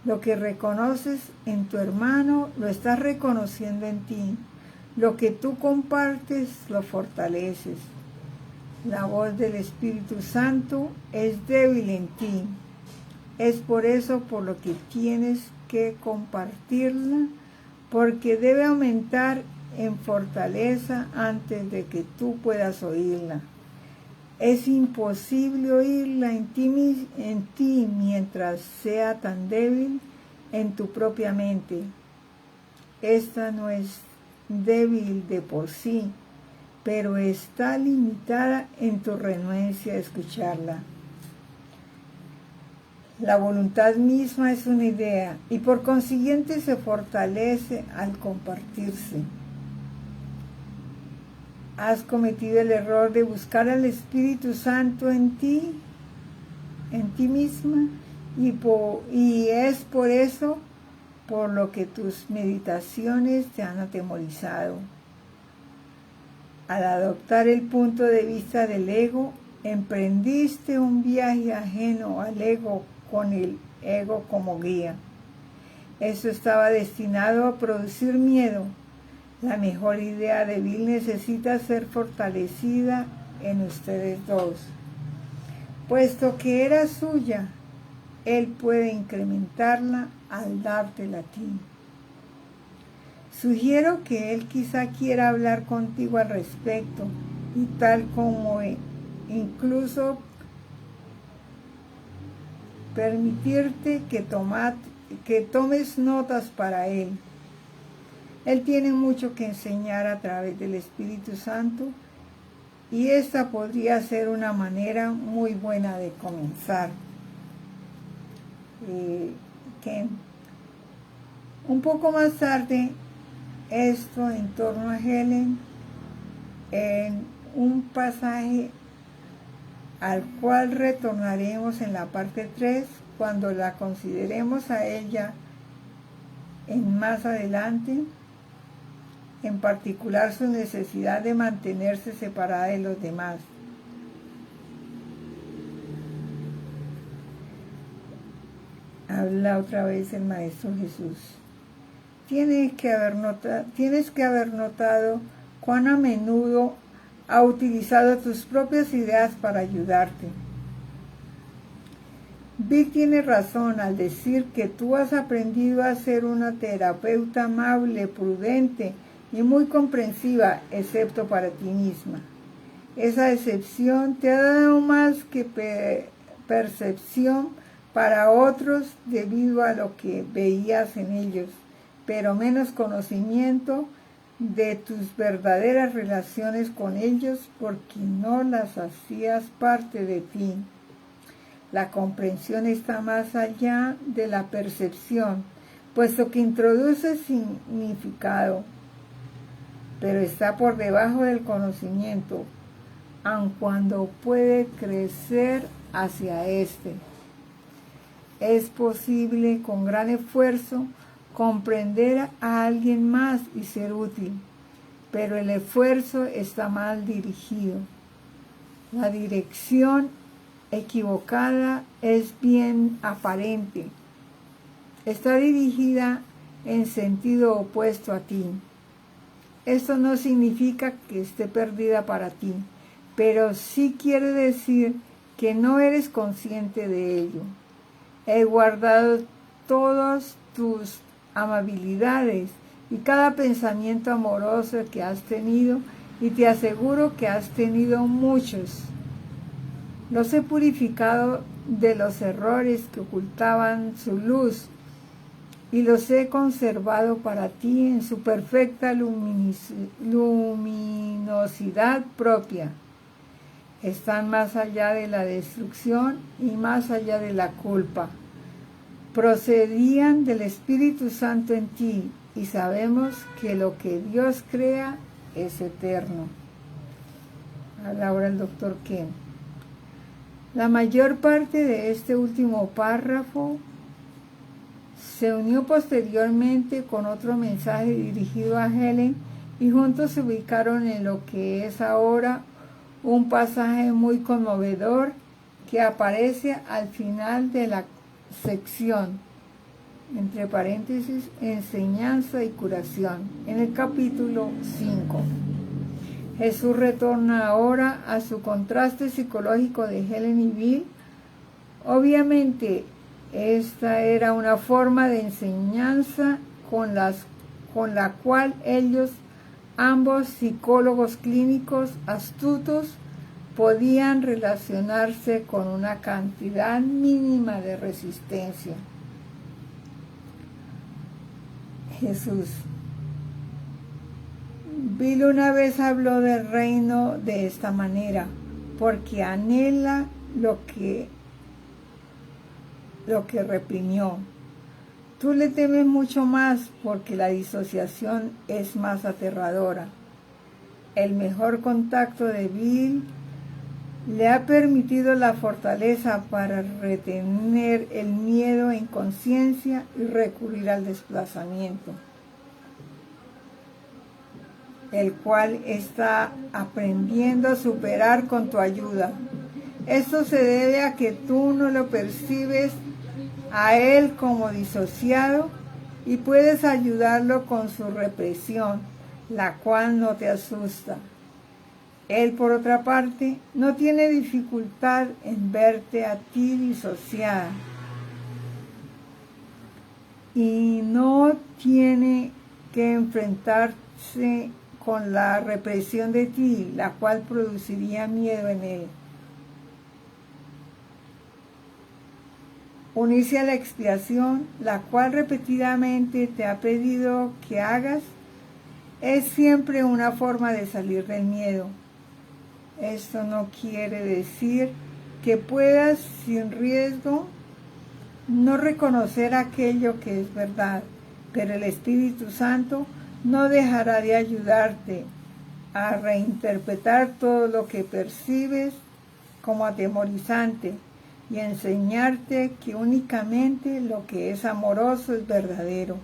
Speaker 1: Lo que reconoces en tu hermano, lo estás reconociendo en ti. Lo que tú compartes, lo fortaleces. La voz del Espíritu Santo es débil en ti. Es por eso por lo que tienes que compartirla, porque debe aumentar en fortaleza antes de que tú puedas oírla. Es imposible oírla en ti mientras sea tan débil en tu propia mente. Esta no es débil de por sí, pero está limitada en tu renuencia a escucharla. La voluntad misma es una idea y por consiguiente se fortalece al compartirse. Has cometido el error de buscar al Espíritu Santo en ti misma, y es por eso por lo que tus meditaciones te han atemorizado. Al adoptar el punto de vista del ego, emprendiste un viaje ajeno al ego con el ego como guía. Eso estaba destinado a producir miedo. La mejor idea de Bill necesita ser fortalecida en ustedes dos. Puesto que era suya, él puede incrementarla al dártela a ti. Sugiero que él quizá quiera hablar contigo al respecto, y tal como incluso permitirte que tomes notas para él. Él tiene mucho que enseñar a través del Espíritu Santo, y esta podría ser una manera muy buena de comenzar. Un poco más tarde, esto en torno a Helen, en un pasaje al cual retornaremos en la parte 3, cuando la consideremos a ella en más adelante, en particular su necesidad de mantenerse separada de los demás. Habla otra vez el Maestro Jesús. Tienes que haber notado cuán a menudo ha utilizado tus propias ideas para ayudarte. Bill tiene razón al decir que tú has aprendido a ser una terapeuta amable, prudente y muy comprensiva, excepto para ti misma. Esa excepción te ha dado más que percepción para otros debido a lo que veías en ellos, pero menos conocimiento de tus verdaderas relaciones con ellos porque no las hacías parte de ti. La comprensión está más allá de la percepción, puesto que introduce significado, pero está por debajo del conocimiento, aun cuando puede crecer hacia este. Es posible con gran esfuerzo comprender a alguien más y ser útil, pero el esfuerzo está mal dirigido. La dirección equivocada es bien aparente. Está dirigida en sentido opuesto a ti. Esto no significa que esté perdida para ti, pero sí quiere decir que no eres consciente de ello. He guardado todas tus amabilidades y cada pensamiento amoroso que has tenido, y te aseguro que has tenido muchos. Los he purificado de los errores que ocultaban su luz y los he conservado para ti en su perfecta luminosidad propia. Están más allá de la destrucción y más allá de la culpa. Procedían del Espíritu Santo en ti, y sabemos que lo que Dios crea es eterno. Habla ahora el Dr. Ken. La mayor parte de este último párrafo se unió posteriormente con otro mensaje dirigido a Helen, y juntos se ubicaron en lo que es ahora un pasaje muy conmovedor que aparece al final de la sección. entre paréntesis, enseñanza y curación, en el capítulo 5. Jesús retorna ahora a su contraste psicológico de Helen y Bill. Obviamente, esta era una forma de enseñanza con la cual ellos, ambos psicólogos clínicos astutos, podían relacionarse con una cantidad mínima de resistencia. Jesús. Bill una vez habló del reino de esta manera, porque anhela lo que reprimió. Tú le temes mucho más porque la disociación es más aterradora. El mejor contacto de Bill le ha permitido la fortaleza para retener el miedo en conciencia y recurrir al desplazamiento, el cual está aprendiendo a superar con tu ayuda. Esto se debe a que tú no lo percibes a él como disociado y puedes ayudarlo con su represión, la cual no te asusta. Él, por otra parte, no tiene dificultad en verte a ti disociada y no tiene que enfrentarse con la represión de ti, la cual produciría miedo en él. Unirse a la expiación, la cual repetidamente te ha pedido que hagas, es siempre una forma de salir del miedo. Esto no quiere decir que puedas sin riesgo no reconocer aquello que es verdad, pero el Espíritu Santo no dejará de ayudarte a reinterpretar todo lo que percibes como atemorizante y a enseñarte que únicamente lo que es amoroso es verdadero.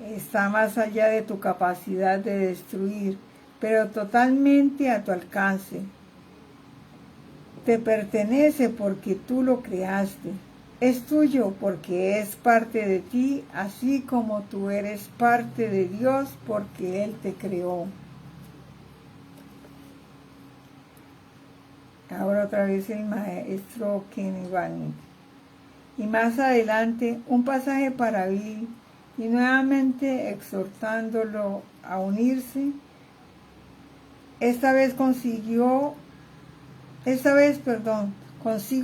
Speaker 1: Está más allá de tu capacidad de destruir, pero totalmente a tu alcance. Te pertenece porque tú lo creaste. Es tuyo porque es parte de ti, así como tú eres parte de Dios porque Él te creó. Ahora otra vez el maestro Kenny Barnett. Y más adelante un pasaje para Bill y nuevamente exhortándolo a unirse. Esta vez consigo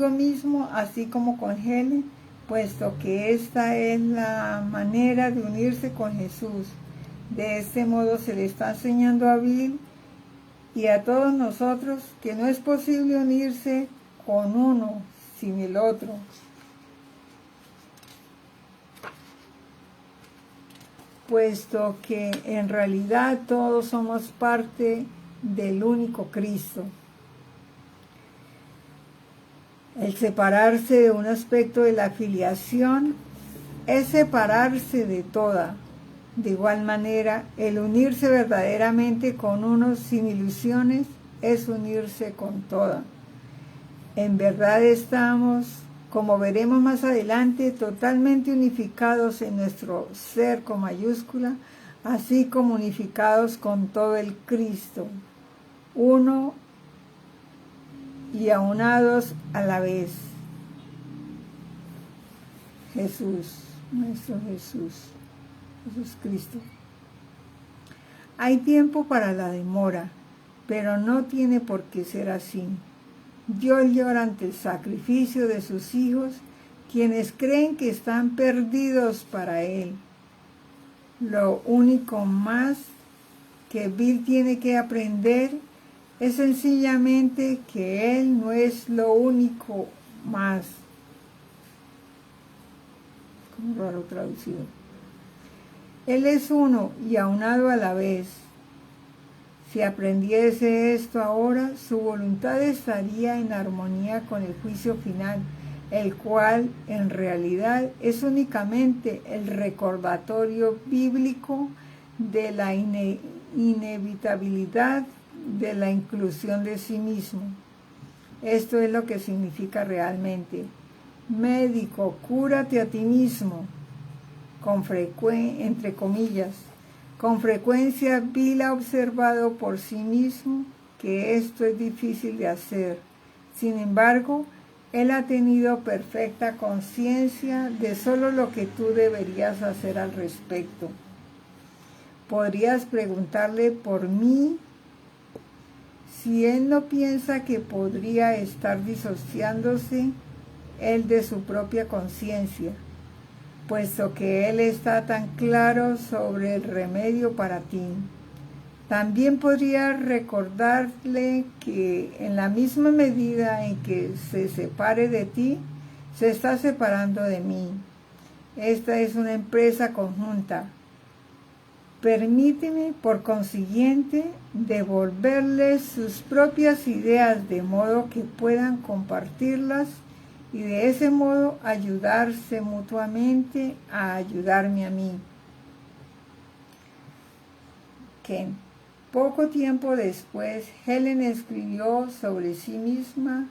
Speaker 1: mismo, así como con Helen, puesto que esta es la manera de unirse con Jesús. De este modo se le está enseñando a Bill y a todos nosotros que no es posible unirse con uno sin el otro. Puesto que en realidad todos somos parte del único Cristo. El separarse de un aspecto de la filiación es separarse de toda. De igual manera, el unirse verdaderamente con uno sin ilusiones es unirse con toda. En verdad estamos, como veremos más adelante, totalmente unificados en nuestro ser con mayúscula, así como unificados con todo el Cristo, uno y aunados a la vez. Jesús, nuestro Jesús Cristo. Hay tiempo para la demora, pero no tiene por qué ser así. Dios llora ante el sacrificio de sus hijos, quienes creen que están perdidos para Él. Lo único más que Bill tiene que aprender es sencillamente que Él no es lo único más. Como raro traducido. Él es uno y aunado a la vez. Si aprendiese esto ahora, su voluntad estaría en armonía con el juicio final, el cual en realidad es únicamente el recordatorio bíblico de la inevitabilidad de la inclusión de sí mismo. Esto es lo que significa realmente. médico, cúrate a ti mismo, entre comillas. Con frecuencia Bill ha observado por sí mismo que esto es difícil de hacer. Sin embargo, él ha tenido perfecta conciencia de solo lo que tú deberías hacer al respecto. Podrías preguntarle por mí si él no piensa que podría estar disociándose él de su propia conciencia, puesto que él está tan claro sobre el remedio para ti. También podría recordarle que en la misma medida en que se separe de ti, se está separando de mí. Esta es una empresa conjunta. Permíteme, por consiguiente, devolverles sus propias ideas de modo que puedan compartirlas y de ese modo ayudarse mutuamente a ayudarme a mí. Ken. Poco tiempo después, Helen escribió sobre sí misma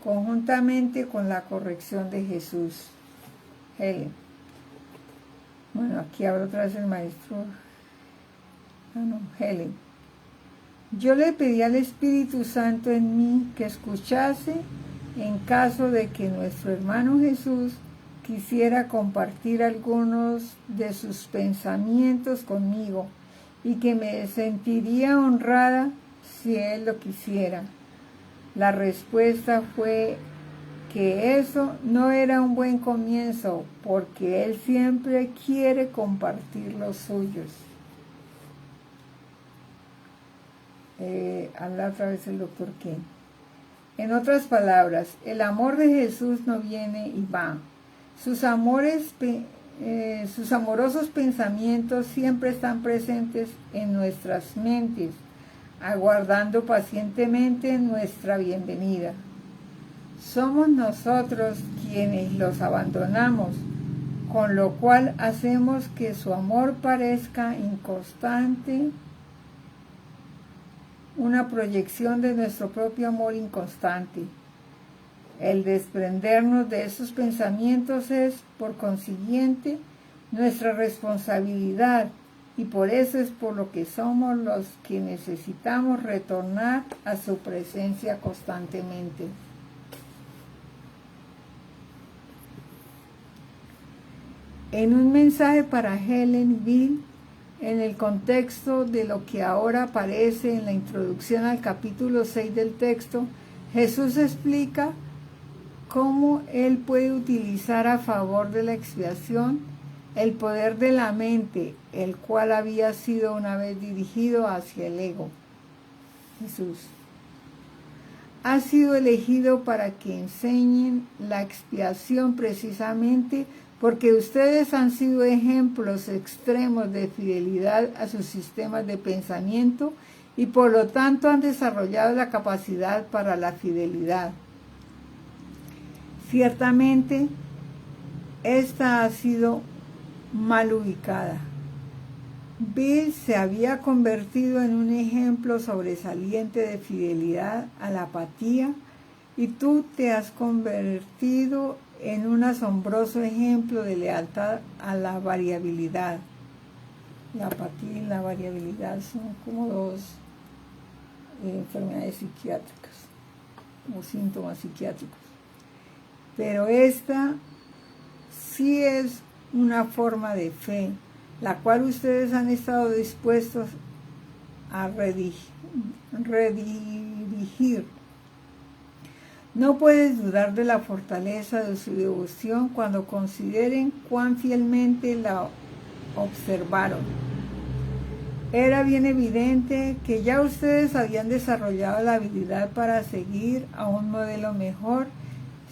Speaker 1: conjuntamente con la corrección de Jesús. Helen. Bueno, aquí habla otra vez el maestro. Helen. Yo le pedí al Espíritu Santo en mí que escuchase en caso de que nuestro hermano Jesús quisiera compartir algunos de sus pensamientos conmigo y que me sentiría honrada si él lo quisiera. La respuesta fue que eso no era un buen comienzo porque él siempre quiere compartir los suyos. Habla otra vez el doctor Ken. En otras palabras, el amor de Jesús no viene y va. Sus amorosos pensamientos siempre están presentes en nuestras mentes, aguardando pacientemente nuestra bienvenida. Somos nosotros quienes los abandonamos, con lo cual hacemos que su amor parezca inconstante, una proyección de nuestro propio amor inconstante. El desprendernos de esos pensamientos es, por consiguiente, nuestra responsabilidad, y por eso es por lo que somos los que necesitamos retornar a su presencia constantemente. En un mensaje para Helen Bill, en el contexto de lo que ahora aparece en la introducción al capítulo 6 del texto, Jesús explica cómo él puede utilizar a favor de la expiación el poder de la mente, el cual había sido una vez dirigido hacia el ego. Jesús ha sido elegido para que enseñen la expiación precisamente porque ustedes han sido ejemplos extremos de fidelidad a sus sistemas de pensamiento y por lo tanto han desarrollado la capacidad para la fidelidad. Ciertamente, esta ha sido mal ubicada. Bill se había convertido en un ejemplo sobresaliente de fidelidad a la apatía y tú te has convertido en un asombroso ejemplo de lealtad a la variabilidad. La apatía y la variabilidad son como dos enfermedades psiquiátricas o síntomas psiquiátricos. Pero esta sí es una forma de fe, la cual ustedes han estado dispuestos a redirigir. No puedes dudar de la fortaleza de su devoción cuando consideren cuán fielmente la observaron. Era bien evidente que ya ustedes habían desarrollado la habilidad para seguir a un modelo mejor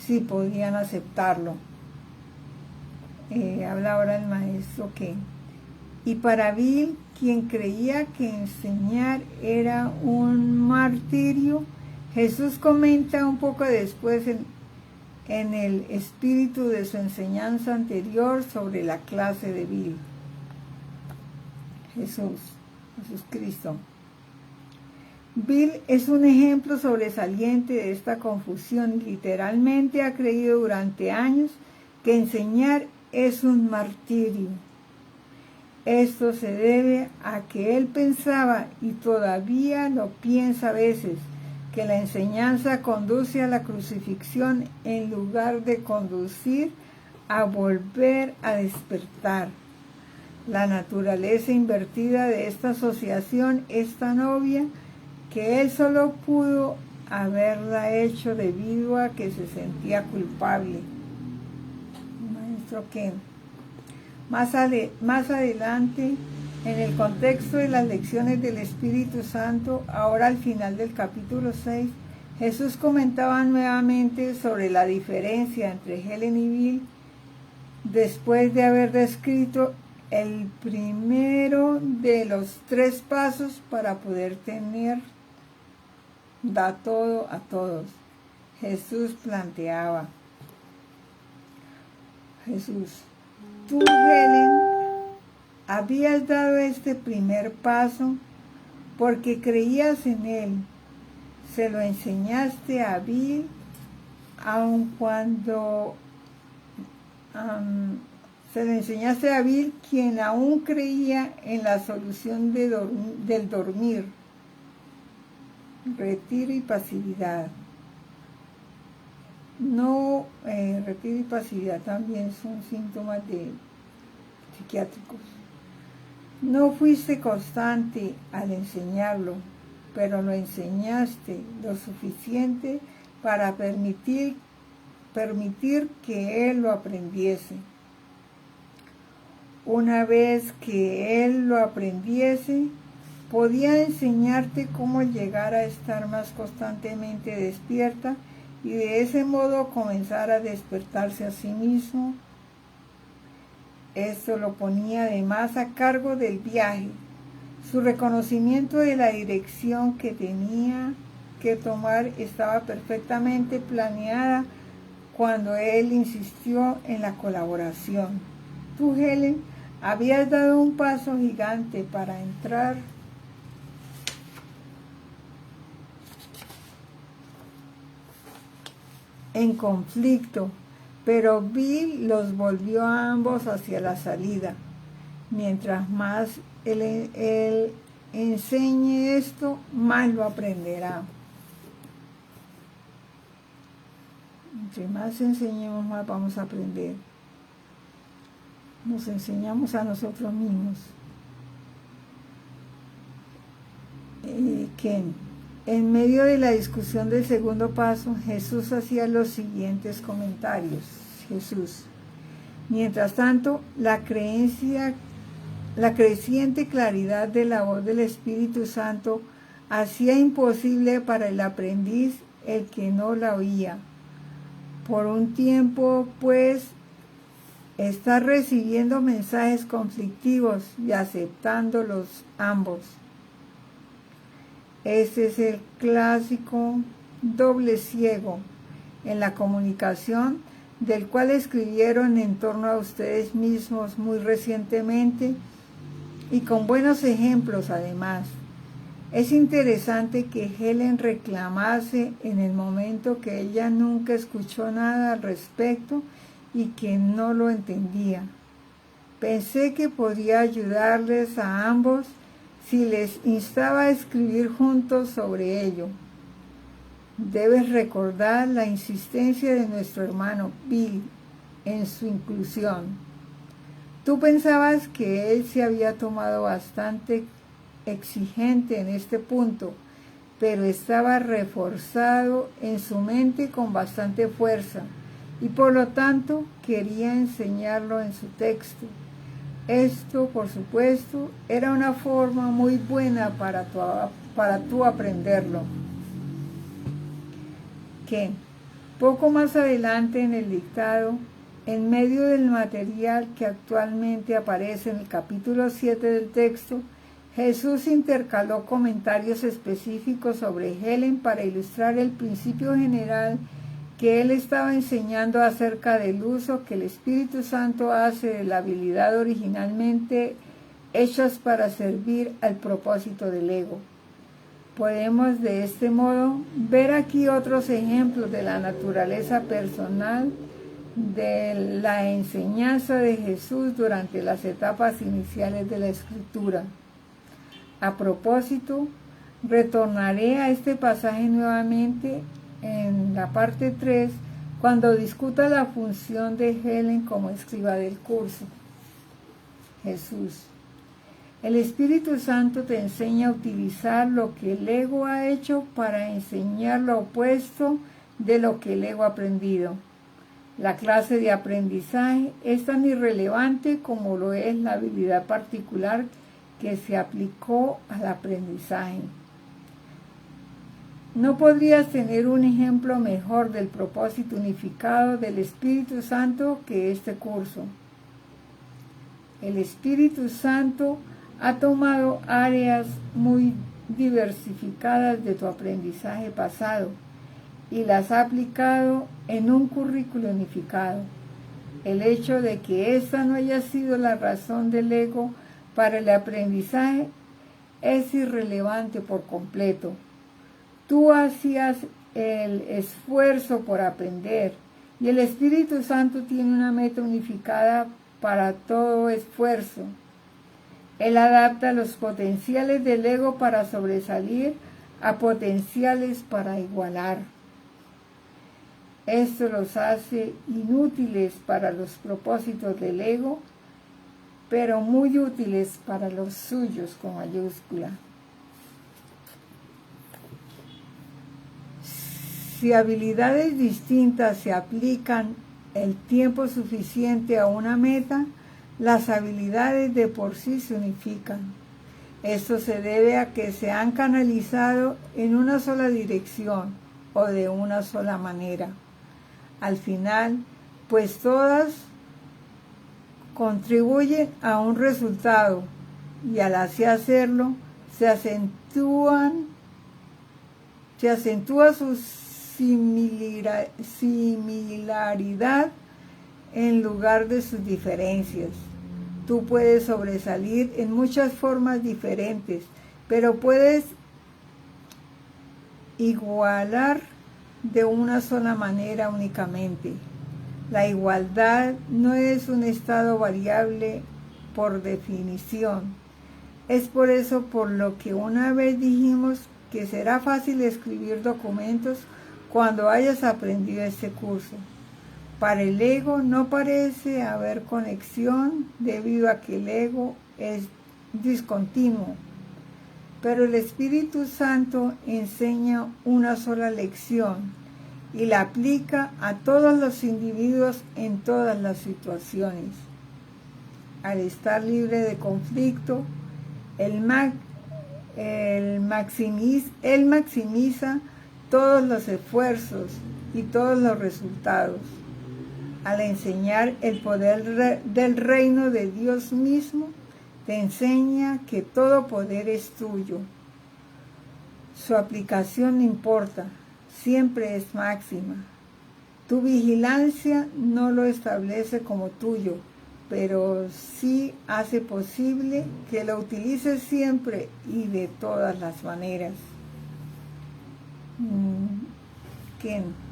Speaker 1: si podían aceptarlo. Habla ahora el maestro Ken. Y para Bill, quien creía que enseñar era un martirio, Jesús comenta un poco después en el espíritu de su enseñanza anterior sobre la clase de Bill. Jesús Cristo. Bill es un ejemplo sobresaliente de esta confusión. Literalmente ha creído durante años que enseñar es un martirio. Esto se debe a que él pensaba, y todavía lo piensa a veces, que la enseñanza conduce a la crucifixión en lugar de conducir a volver a despertar. La naturaleza invertida de esta asociación es tan obvia que él solo pudo haberla hecho debido a que se sentía culpable. Maestro Ken. Más adelante, en el contexto de las lecciones del Espíritu Santo, ahora al final del capítulo 6, Jesús comentaba nuevamente sobre la diferencia entre Helen y Bill después de haber descrito el primero de los 3 pasos para poder tener da todo a todos. Jesús planteaba, tú, Helen, habías dado este primer paso porque creías en él. Se lo enseñaste a Bill, aun cuando se lo enseñaste a Bill, quien aún creía en la solución del dormir, retiro y pasividad. No, retiro y pasividad también son síntomas psiquiátricos. No fuiste constante al enseñarlo, pero lo enseñaste lo suficiente para permitir que él lo aprendiese. Una vez que él lo aprendiese, podía enseñarte cómo llegar a estar más constantemente despierta y de ese modo comenzar a despertarse a sí mismo. Esto lo ponía además a cargo del viaje. Su reconocimiento de la dirección que tenía que tomar estaba perfectamente planeada cuando él insistió en la colaboración. Tú, Helen, habías dado un paso gigante para entrar en conflicto, pero Bill los volvió a ambos hacia la salida. Mientras más él enseñe esto, más lo aprenderá. Entre más enseñemos, más vamos a aprender. Nos enseñamos a nosotros mismos. En medio de la discusión del segundo paso, Jesús hacía los siguientes comentarios. Jesús. Mientras tanto, la creciente claridad de la voz del Espíritu Santo hacía imposible para el aprendiz el que no la oía. Por un tiempo, pues, está recibiendo mensajes conflictivos y aceptándolos ambos. Este es el clásico doble ciego en la comunicación, del cual escribieron en torno a ustedes mismos muy recientemente y con buenos ejemplos además. Es interesante que Helen reclamase en el momento que ella nunca escuchó nada al respecto y que no lo entendía. Pensé que podía ayudarles a ambos si les instaba a escribir juntos sobre ello. Debes recordar la insistencia de nuestro hermano Bill en su inclusión. Tú pensabas que él se había tomado bastante exigente en este punto, pero estaba reforzado en su mente con bastante fuerza y por lo tanto quería enseñarlo en su texto. Esto, por supuesto, era una forma muy buena para tú aprenderlo. Que poco más adelante en el dictado, en medio del material que actualmente aparece en el capítulo 7 del texto, Jesús intercaló comentarios específicos sobre Helen para ilustrar el principio general que él estaba enseñando acerca del uso que el Espíritu Santo hace de la habilidad originalmente hechas para servir al propósito del ego. Podemos de este modo ver aquí otros ejemplos de la naturaleza personal de la enseñanza de Jesús durante las etapas iniciales de la Escritura. A propósito, retornaré a este pasaje nuevamente en la parte 3 cuando discuta la función de Helen como escriba del curso. Jesús: el Espíritu Santo te enseña a utilizar lo que el ego ha hecho para enseñar lo opuesto de lo que el ego ha aprendido. La clase de aprendizaje es tan irrelevante como lo es la habilidad particular que se aplicó al aprendizaje. No podrías tener un ejemplo mejor del propósito unificado del Espíritu Santo que este curso. El Espíritu Santo ha tomado áreas muy diversificadas de tu aprendizaje pasado y las ha aplicado en un currículo unificado. El hecho de que esta no haya sido la razón del ego para el aprendizaje es irrelevante por completo. Tú hacías el esfuerzo por aprender y el Espíritu Santo tiene una meta unificada para todo esfuerzo. Él adapta los potenciales del ego para sobresalir a potenciales para igualar. Esto los hace inútiles para los propósitos del ego, pero muy útiles para los suyos con mayúscula. Si habilidades distintas se aplican el tiempo suficiente a una meta, las habilidades de por sí se unifican. Esto se debe a que se han canalizado en una sola dirección o de una sola manera. Al final, pues todas contribuyen a un resultado y al así hacerlo se acentúa su similaridad en lugar de sus diferencias. Tú puedes sobresalir en muchas formas diferentes, pero puedes igualar de una sola manera únicamente. La igualdad no es un estado variable por definición. Es por eso por lo que una vez dijimos que será fácil escribir documentos cuando hayas aprendido este curso. Para el ego no parece haber conexión debido a que el ego es discontinuo, pero el Espíritu Santo enseña una sola lección y la aplica a todos los individuos en todas las situaciones. Al estar libre de conflicto, él maximiza todos los esfuerzos y todos los resultados. Al enseñar el poder del reino de Dios mismo, te enseña que todo poder es tuyo. Su aplicación no importa, siempre es máxima. Tu vigilancia no lo establece como tuyo, pero sí hace posible que lo utilices siempre y de todas las maneras. Ken.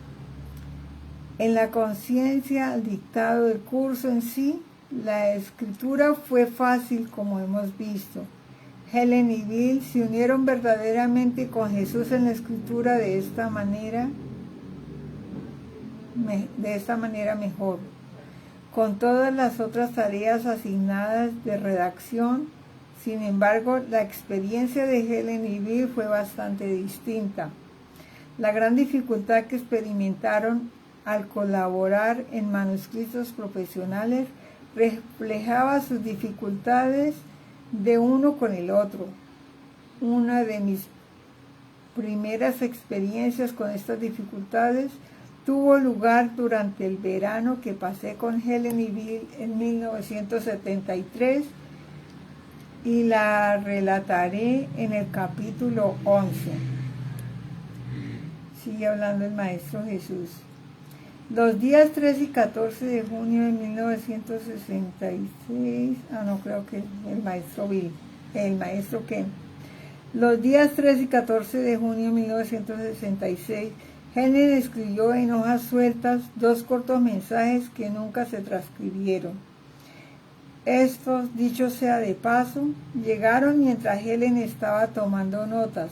Speaker 1: En la conciencia al dictado del curso en sí, la escritura fue fácil como hemos visto. Helen y Bill se unieron verdaderamente con Jesús en la escritura de esta manera mejor. Con todas las otras tareas asignadas de redacción, sin embargo, la experiencia de Helen y Bill fue bastante distinta. La gran dificultad que experimentaron al colaborar en manuscritos profesionales reflejaba sus dificultades de uno con el otro. Una de mis primeras experiencias con estas dificultades tuvo lugar durante el verano que pasé con Helen y Bill en 1973 y la relataré en el capítulo 11. Sigue hablando el Maestro Jesús. Los días 3 y 14 de junio de 1966, creo que el Maestro Bill, el Maestro Ken, Los días 3 y 14 de junio de 1966, Helen escribió en hojas sueltas 2 cortos mensajes que nunca se transcribieron. Estos, dicho sea de paso, llegaron mientras Helen estaba tomando notas,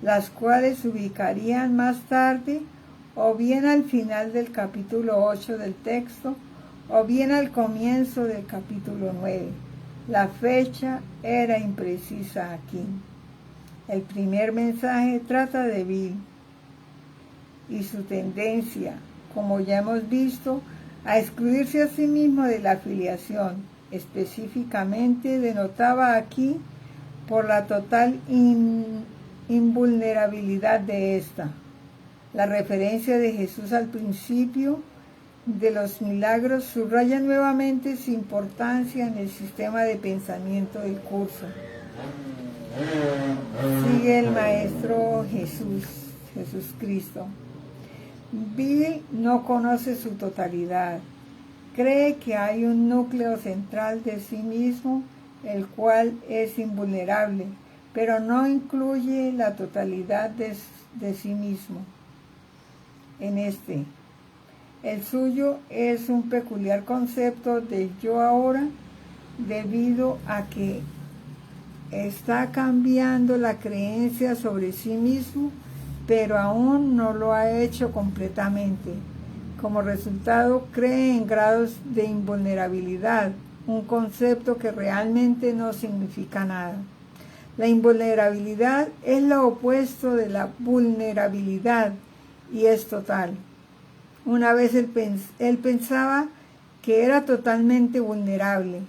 Speaker 1: las cuales se ubicarían más tarde o bien al final del capítulo 8 del texto o bien al comienzo del capítulo 9. La fecha era imprecisa aquí. El primer mensaje trata de Bill y su tendencia, como ya hemos visto, a excluirse a sí mismo de la afiliación. Específicamente denotaba aquí por la total invulnerabilidad de esta. La referencia de Jesús al principio de los milagros subraya nuevamente su importancia en el sistema de pensamiento del curso. Sigue el Maestro Jesús Cristo. Bill no conoce su totalidad. Cree que hay un núcleo central de sí mismo, el cual es invulnerable, pero no incluye la totalidad de sí mismo. En el suyo es un peculiar concepto de yo ahora, debido a que está cambiando la creencia sobre sí mismo, pero aún no lo ha hecho completamente. Como resultado, cree en grados de invulnerabilidad, un concepto que realmente no significa nada. La invulnerabilidad es lo opuesto de la vulnerabilidad y es total. Una vez él pensaba que era totalmente vulnerable.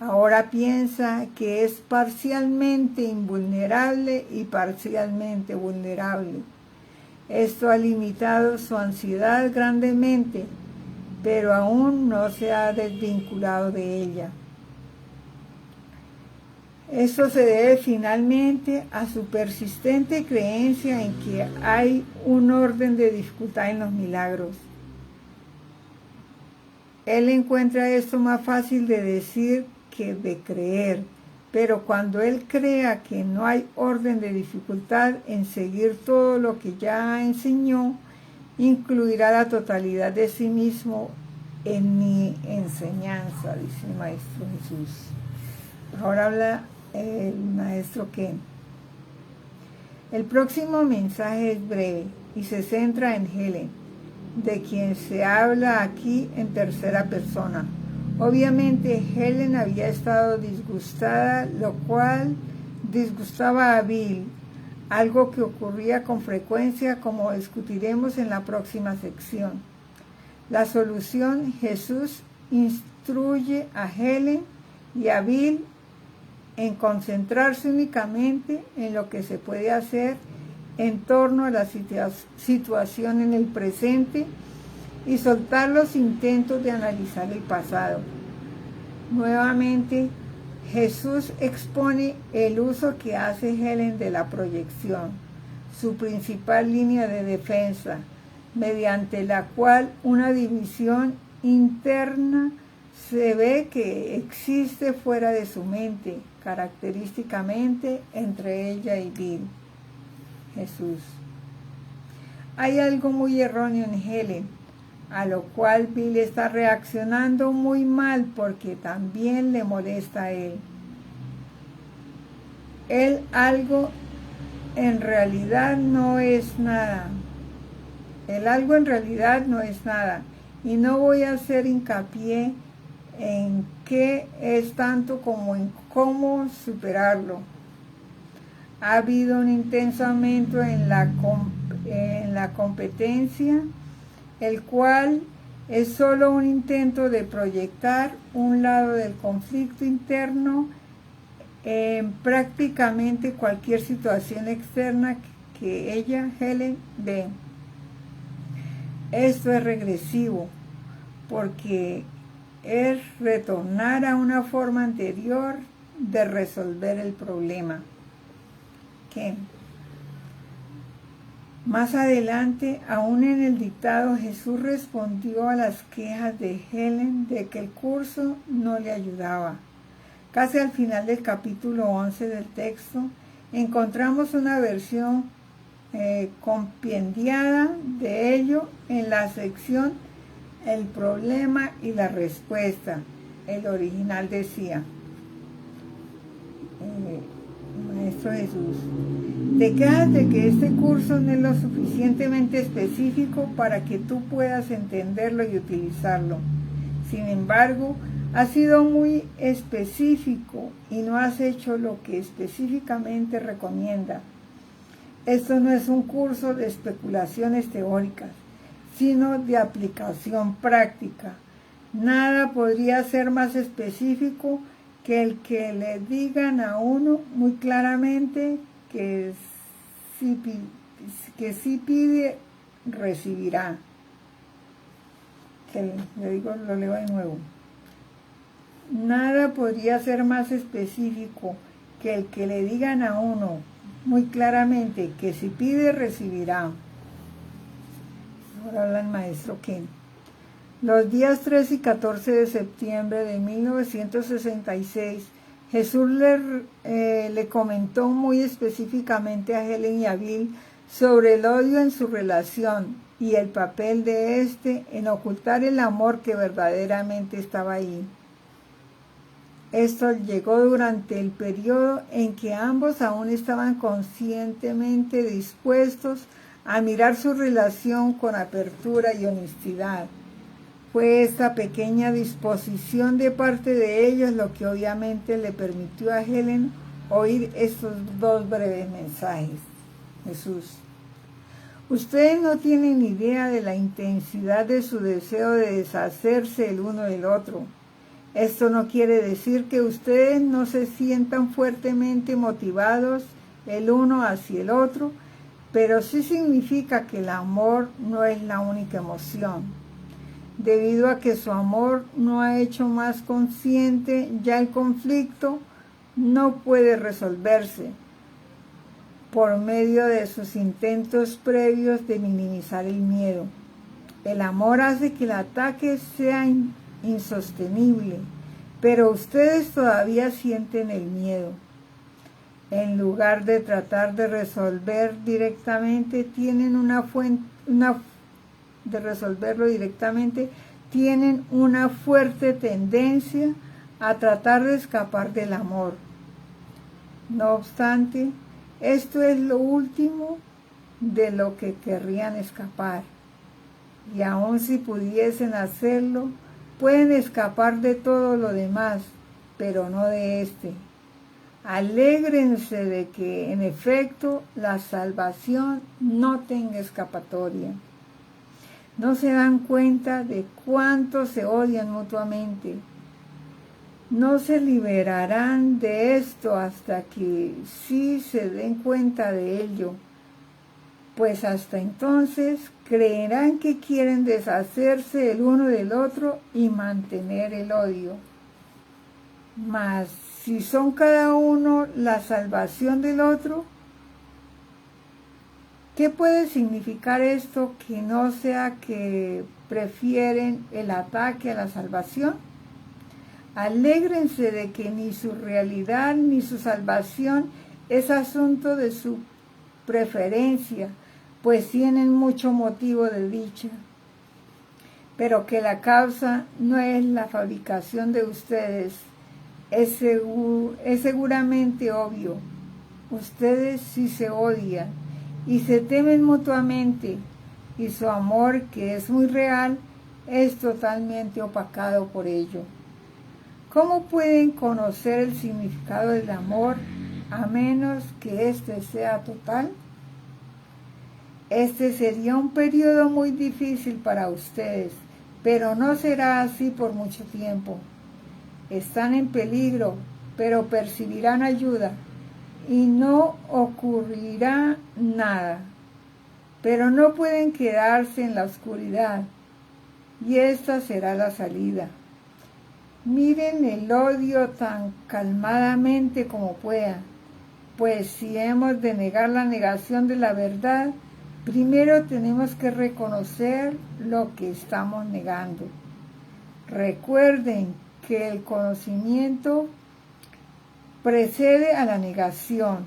Speaker 1: Ahora piensa que es parcialmente invulnerable y parcialmente vulnerable. Esto ha limitado su ansiedad grandemente, pero aún no se ha desvinculado de ella. Esto se debe finalmente a su persistente creencia en que hay un orden de dificultad en los milagros. Él encuentra esto más fácil de decir que de creer, pero cuando él crea que no hay orden de dificultad en seguir todo lo que ya enseñó, incluirá la totalidad de sí mismo en mi enseñanza, dice el Maestro Jesús. Ahora habla el Maestro Ken. El próximo mensaje es breve y se centra en Helen, de quien se habla aquí en tercera persona. Obviamente Helen había estado disgustada, lo cual disgustaba a Bill, algo que ocurría con frecuencia, como discutiremos en la próxima sección. La solución: Jesús instruye a Helen y a Bill en concentrarse únicamente en lo que se puede hacer en torno a la situación en el presente y soltar los intentos de analizar el pasado. Nuevamente, Jesús expone el uso que hace Helen de la proyección, su principal línea de defensa, mediante la cual una división interna se ve que existe fuera de su mente, característicamente entre ella y Bill. Jesús. Hay algo muy erróneo en Helen, a lo cual Bill está reaccionando muy mal porque también le molesta a él. El algo en realidad no es nada. El algo en realidad no es nada. Y no voy a hacer hincapié en qué es tanto como en cómo superarlo. Ha habido un intenso aumento en la competencia, el cual es solo un intento de proyectar un lado del conflicto interno en prácticamente cualquier situación externa que ella, Helen, ve. Esto es regresivo, porque es retornar a una forma anterior de resolver el problema. ¿Qué? Más adelante, aún en el dictado, Jesús respondió a las quejas de Helen de que el curso no le ayudaba. Casi al final del capítulo 11 del texto, Encontramos una versión compendiada de ello en la sección El problema y la respuesta. El original decía, Maestro Jesús, te quejas de que este curso no es lo suficientemente específico para que tú puedas entenderlo y utilizarlo. Sin embargo, has sido muy específico y no has hecho lo que específicamente recomienda. Esto no es un curso de especulaciones teóricas, sino de aplicación práctica. Nada podría ser más específico que el que le digan a uno muy claramente que si pide, recibirá. Lo leo de nuevo. Nada podría ser más específico que el que le digan a uno muy claramente que si pide, recibirá. Ahora habla el maestro Ken. Los días 13 y 14 de septiembre de 1966, Jesús le comentó muy específicamente a Helen y a Bill sobre el odio en su relación y el papel de éste en ocultar el amor que verdaderamente estaba ahí. Esto llegó durante el periodo en que ambos aún estaban conscientemente dispuestos a mirar su relación con apertura y honestidad. Fue esta pequeña disposición de parte de ellos lo que obviamente le permitió a Helen oír estos dos breves mensajes. Jesús: ustedes no tienen idea de la intensidad de su deseo de deshacerse el uno del otro. Esto no quiere decir que ustedes no se sientan fuertemente motivados el uno hacia el otro, pero sí significa que el amor no es la única emoción. Debido a que su amor no ha hecho más consciente ya el conflicto, no puede resolverse por medio de sus intentos previos de minimizar el miedo. El amor hace que el ataque sea insostenible, pero ustedes todavía sienten el miedo. En lugar de tratar de resolverlo directamente, tienen una fuerte tendencia a tratar de escapar del amor. No obstante, esto es lo último de lo que querrían escapar. Y aun si pudiesen hacerlo, pueden escapar de todo lo demás, pero no de este. Alégrense de que, en efecto, la salvación no tenga escapatoria. No se dan cuenta de cuánto se odian mutuamente. No se liberarán de esto hasta que sí se den cuenta de ello, pues hasta entonces creerán que quieren deshacerse el uno del otro y mantener el odio. Mas si son cada uno la salvación del otro, ¿qué puede significar esto que no sea que prefieren el ataque a la salvación? Alégrense de que ni su realidad ni su salvación es asunto de su preferencia, pues tienen mucho motivo de dicha. Pero que la causa no es la fabricación de ustedes, es seguramente obvio. Ustedes sí se odian y se temen mutuamente, y su amor, que es muy real, es totalmente opacado por ello. ¿Cómo pueden conocer el significado del amor a menos que éste sea total? Este sería un periodo muy difícil para ustedes, pero no será así por mucho tiempo. Están en peligro, pero percibirán ayuda y no ocurrirá nada. Pero no pueden quedarse en la oscuridad, y esta será la salida. Miren el odio tan calmadamente como puedan, pues si hemos de negar la negación de la verdad, primero tenemos que reconocer lo que estamos negando. Recuerden que el conocimiento precede a la negación.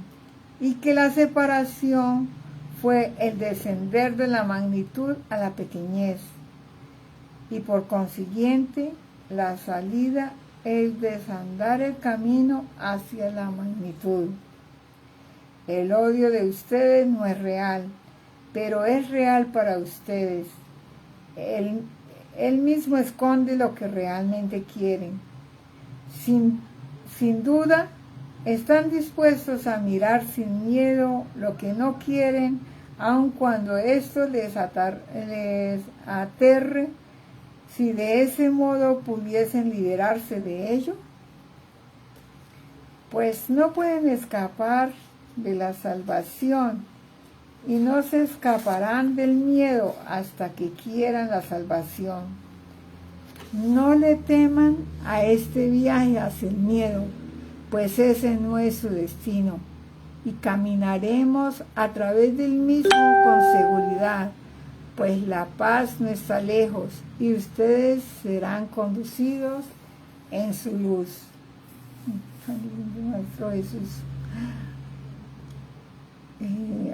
Speaker 1: y que la separación fue el descender de la magnitud a la pequeñez, y por consiguiente la salida es desandar el camino hacia la magnitud. El odio de ustedes no es real, pero es real para ustedes. Él mismo esconde lo que realmente quieren. Sin duda, están dispuestos a mirar sin miedo lo que no quieren, aun cuando esto les aterre, si de ese modo pudiesen liberarse de ello. Pues no pueden escapar de la salvación y no se escaparán del miedo hasta que quieran la salvación. No le teman a este viaje hacia el miedo, pues ese no es su destino, y caminaremos a través del mismo con seguridad, pues la paz no está lejos y ustedes serán conducidos en su luz. Maestro Jesús.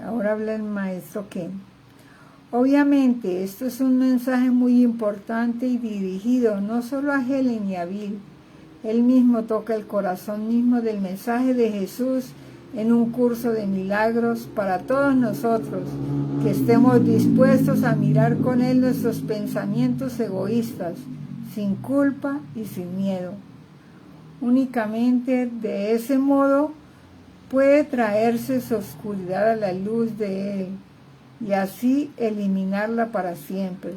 Speaker 1: Ahora habla el maestro Ken. Obviamente, esto es un mensaje muy importante y dirigido no solo a Helen y a Bill. Él mismo toca el corazón mismo del mensaje de Jesús en un curso de milagros para todos nosotros, que estemos dispuestos a mirar con Él nuestros pensamientos egoístas, sin culpa y sin miedo. Únicamente de ese modo puede traerse su oscuridad a la luz de Él y así eliminarla para siempre.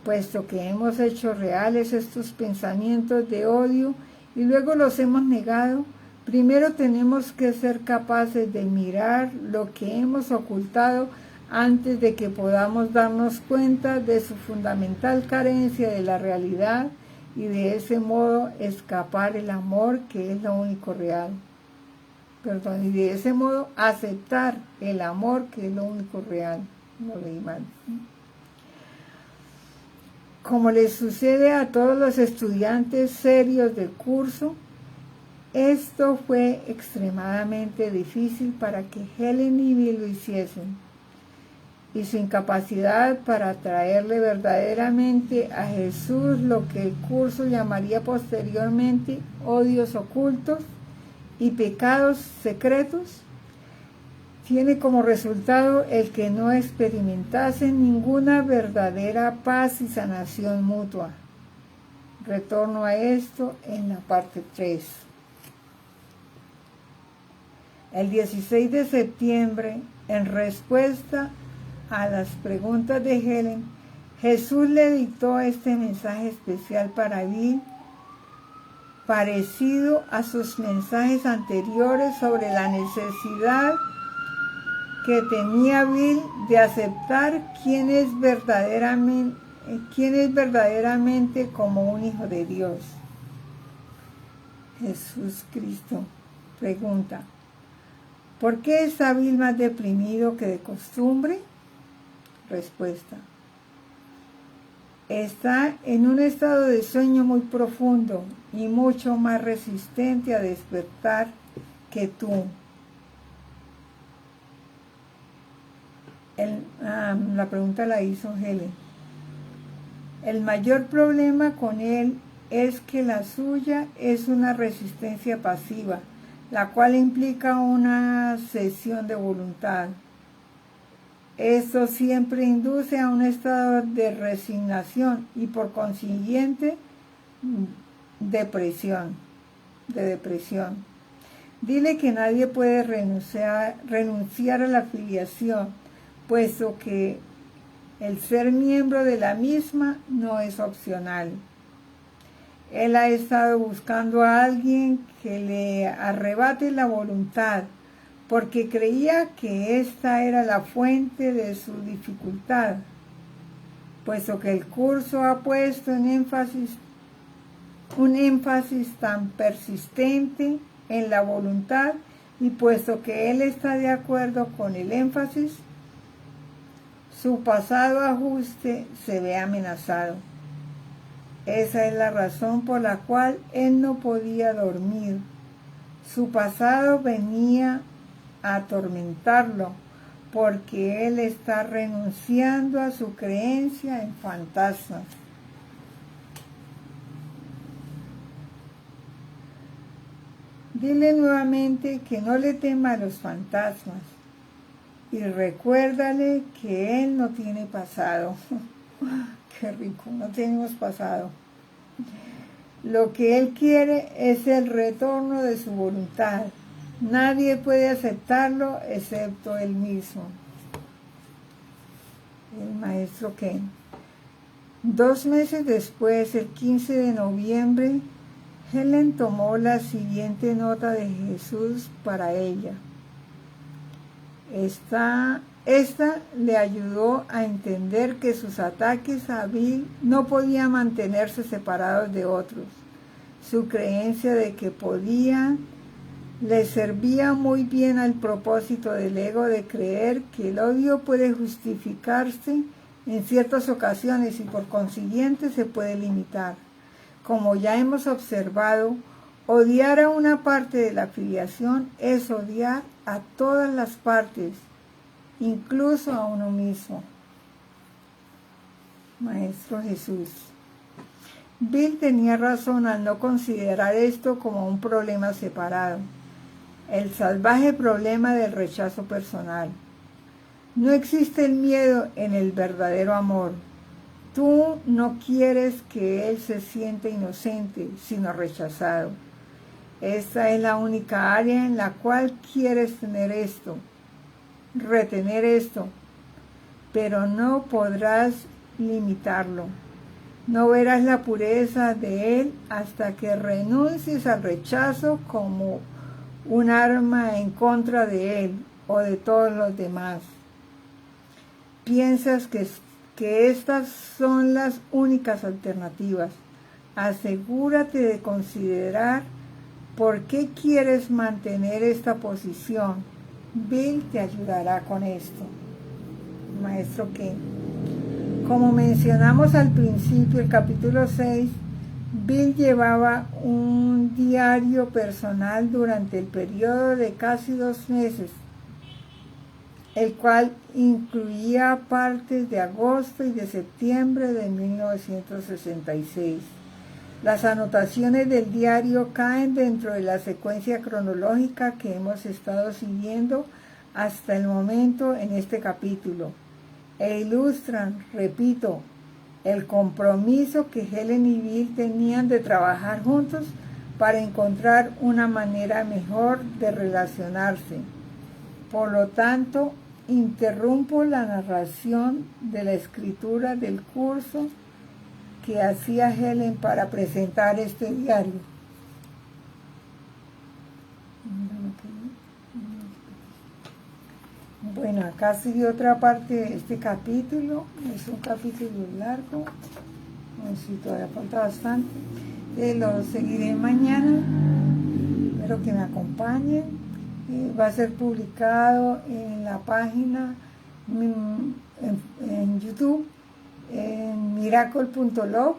Speaker 1: Puesto que hemos hecho reales estos pensamientos de odio y luego los hemos negado, primero tenemos que ser capaces de mirar lo que hemos ocultado antes de que podamos darnos cuenta de su fundamental carencia de la realidad y de ese modo escapar el amor que es lo único real. Y de ese modo aceptar el amor que es lo único real. No leí mal. Como les sucede a todos los estudiantes serios del curso, esto fue extremadamente difícil para que Helen y Bill lo hiciesen, y su incapacidad para traerle verdaderamente a Jesús lo que el curso llamaría posteriormente odios ocultos y pecados secretos, tiene como resultado el que no experimentasen ninguna verdadera paz y sanación mutua. Retorno a esto en la parte 3. El 16 de septiembre, en respuesta a las preguntas de Helen, Jesús le dictó este mensaje especial para Bill, parecido a sus mensajes anteriores sobre la necesidad que tenía Bill de aceptar quién es verdaderamente como un hijo de Dios. Jesús Cristo pregunta: ¿por qué está Bill más deprimido que de costumbre? Respuesta: está en un estado de sueño muy profundo y mucho más resistente a despertar que tú. La pregunta la hizo Helen. El mayor problema con él es que la suya es una resistencia pasiva, la cual implica una cesión de voluntad. Esto siempre induce a un estado de resignación y por consiguiente de depresión. Dile que nadie puede renunciar a la filiación, puesto que el ser miembro de la misma no es opcional. Él ha estado buscando a alguien que le arrebate la voluntad, porque creía que esta era la fuente de su dificultad, puesto que el curso ha puesto un énfasis tan persistente en la voluntad, y puesto que él está de acuerdo con el énfasis, su pasado ajuste se ve amenazado. Esa es la razón por la cual él no podía dormir. Su pasado venía a atormentarlo, porque él está renunciando a su creencia en fantasmas. Dile nuevamente que no le tema a los fantasmas y recuérdale que él no tiene pasado. Qué rico, no tenemos pasado. Lo que él quiere es el retorno de su voluntad. Nadie puede aceptarlo excepto él mismo. El maestro Ken. 2 meses después, el 15 de noviembre, Helen tomó la siguiente nota de Jesús para ella. Esta le ayudó a entender que sus ataques a Bill no podían mantenerse separados de otros. Su creencia de que podían le servía muy bien al propósito del ego de creer que el odio puede justificarse en ciertas ocasiones y por consiguiente se puede limitar. Como ya hemos observado, odiar a una parte de la afiliación es odiar a todas las partes, incluso a uno mismo. Maestro Jesús. Bill tenía razón al no considerar esto como un problema separado, el salvaje problema del rechazo personal. No existe el miedo en el verdadero amor. Tú no quieres que él se sienta inocente, sino rechazado. Esta es la única área en la cual quieres tener esto, retener esto, pero no podrás limitarlo. No verás la pureza de él hasta que renuncies al rechazo como un arma en contra de él o de todos los demás. Piensas que estas son las únicas alternativas. Asegúrate de considerar por qué quieres mantener esta posición. Bill te ayudará con esto. Maestro Ken. Como mencionamos al principio, el capítulo 6, Bill llevaba un diario personal durante el periodo de casi 2 meses, el cual incluía partes de agosto y de septiembre de 1966. Las anotaciones del diario caen dentro de la secuencia cronológica que hemos estado siguiendo hasta el momento en este capítulo, e ilustran, repito, el compromiso que Helen y Bill tenían de trabajar juntos para encontrar una manera mejor de relacionarse. Por lo tanto, interrumpo la narración de la escritura del curso que hacía Helen para presentar este diario. Bueno, acá sigue otra parte de este capítulo. Es un capítulo largo, sí, todavía falta bastante. Lo seguiré mañana. Espero que me acompañen. Va a ser publicado en la página en YouTube, en miracle.log.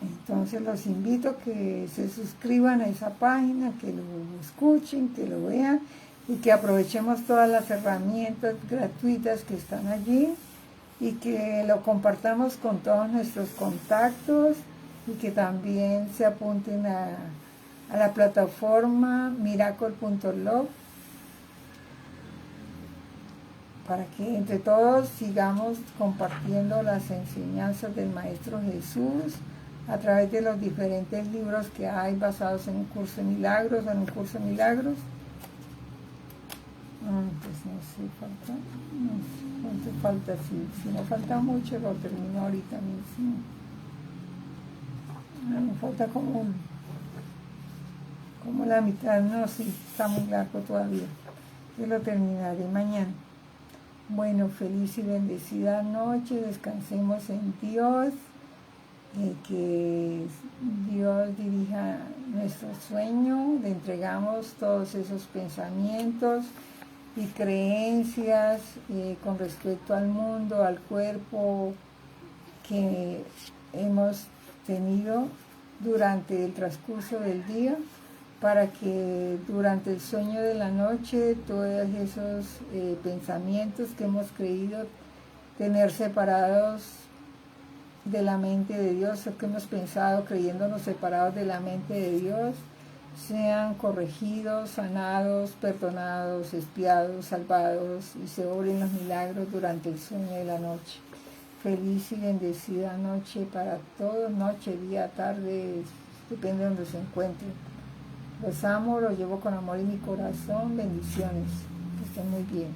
Speaker 1: Entonces los invito a que se suscriban a esa página, que lo escuchen, que lo vean y que aprovechemos todas las herramientas gratuitas que están allí y que lo compartamos con todos nuestros contactos y que también se apunten a la plataforma miracle.log para que entre todos sigamos compartiendo las enseñanzas del Maestro Jesús a través de los diferentes libros que hay basados en un curso de milagros o en un curso de milagros. Pues no sé, falta, no sé cuánto falta, si no falta mucho lo termino ahorita mismo. Me falta como la mitad, no, sí, está muy largo todavía. Yo lo terminaré mañana. Bueno, feliz y bendecida noche, descansemos en Dios. Que Dios dirija nuestro sueño, le entregamos todos esos pensamientos y creencias con respecto al mundo, al cuerpo que hemos tenido durante el transcurso del día. para que durante el sueño de la noche todos esos pensamientos que hemos creído tener separados de la mente de Dios, o que hemos pensado creyéndonos separados de la mente de Dios, sean corregidos, sanados, perdonados, expiados, salvados, y se obren los milagros durante el sueño de la noche. Feliz y bendecida noche para todos, noche, día, tarde, depende de donde se encuentren. Los amo, los llevo con amor en mi corazón. Bendiciones. Que estén muy bien.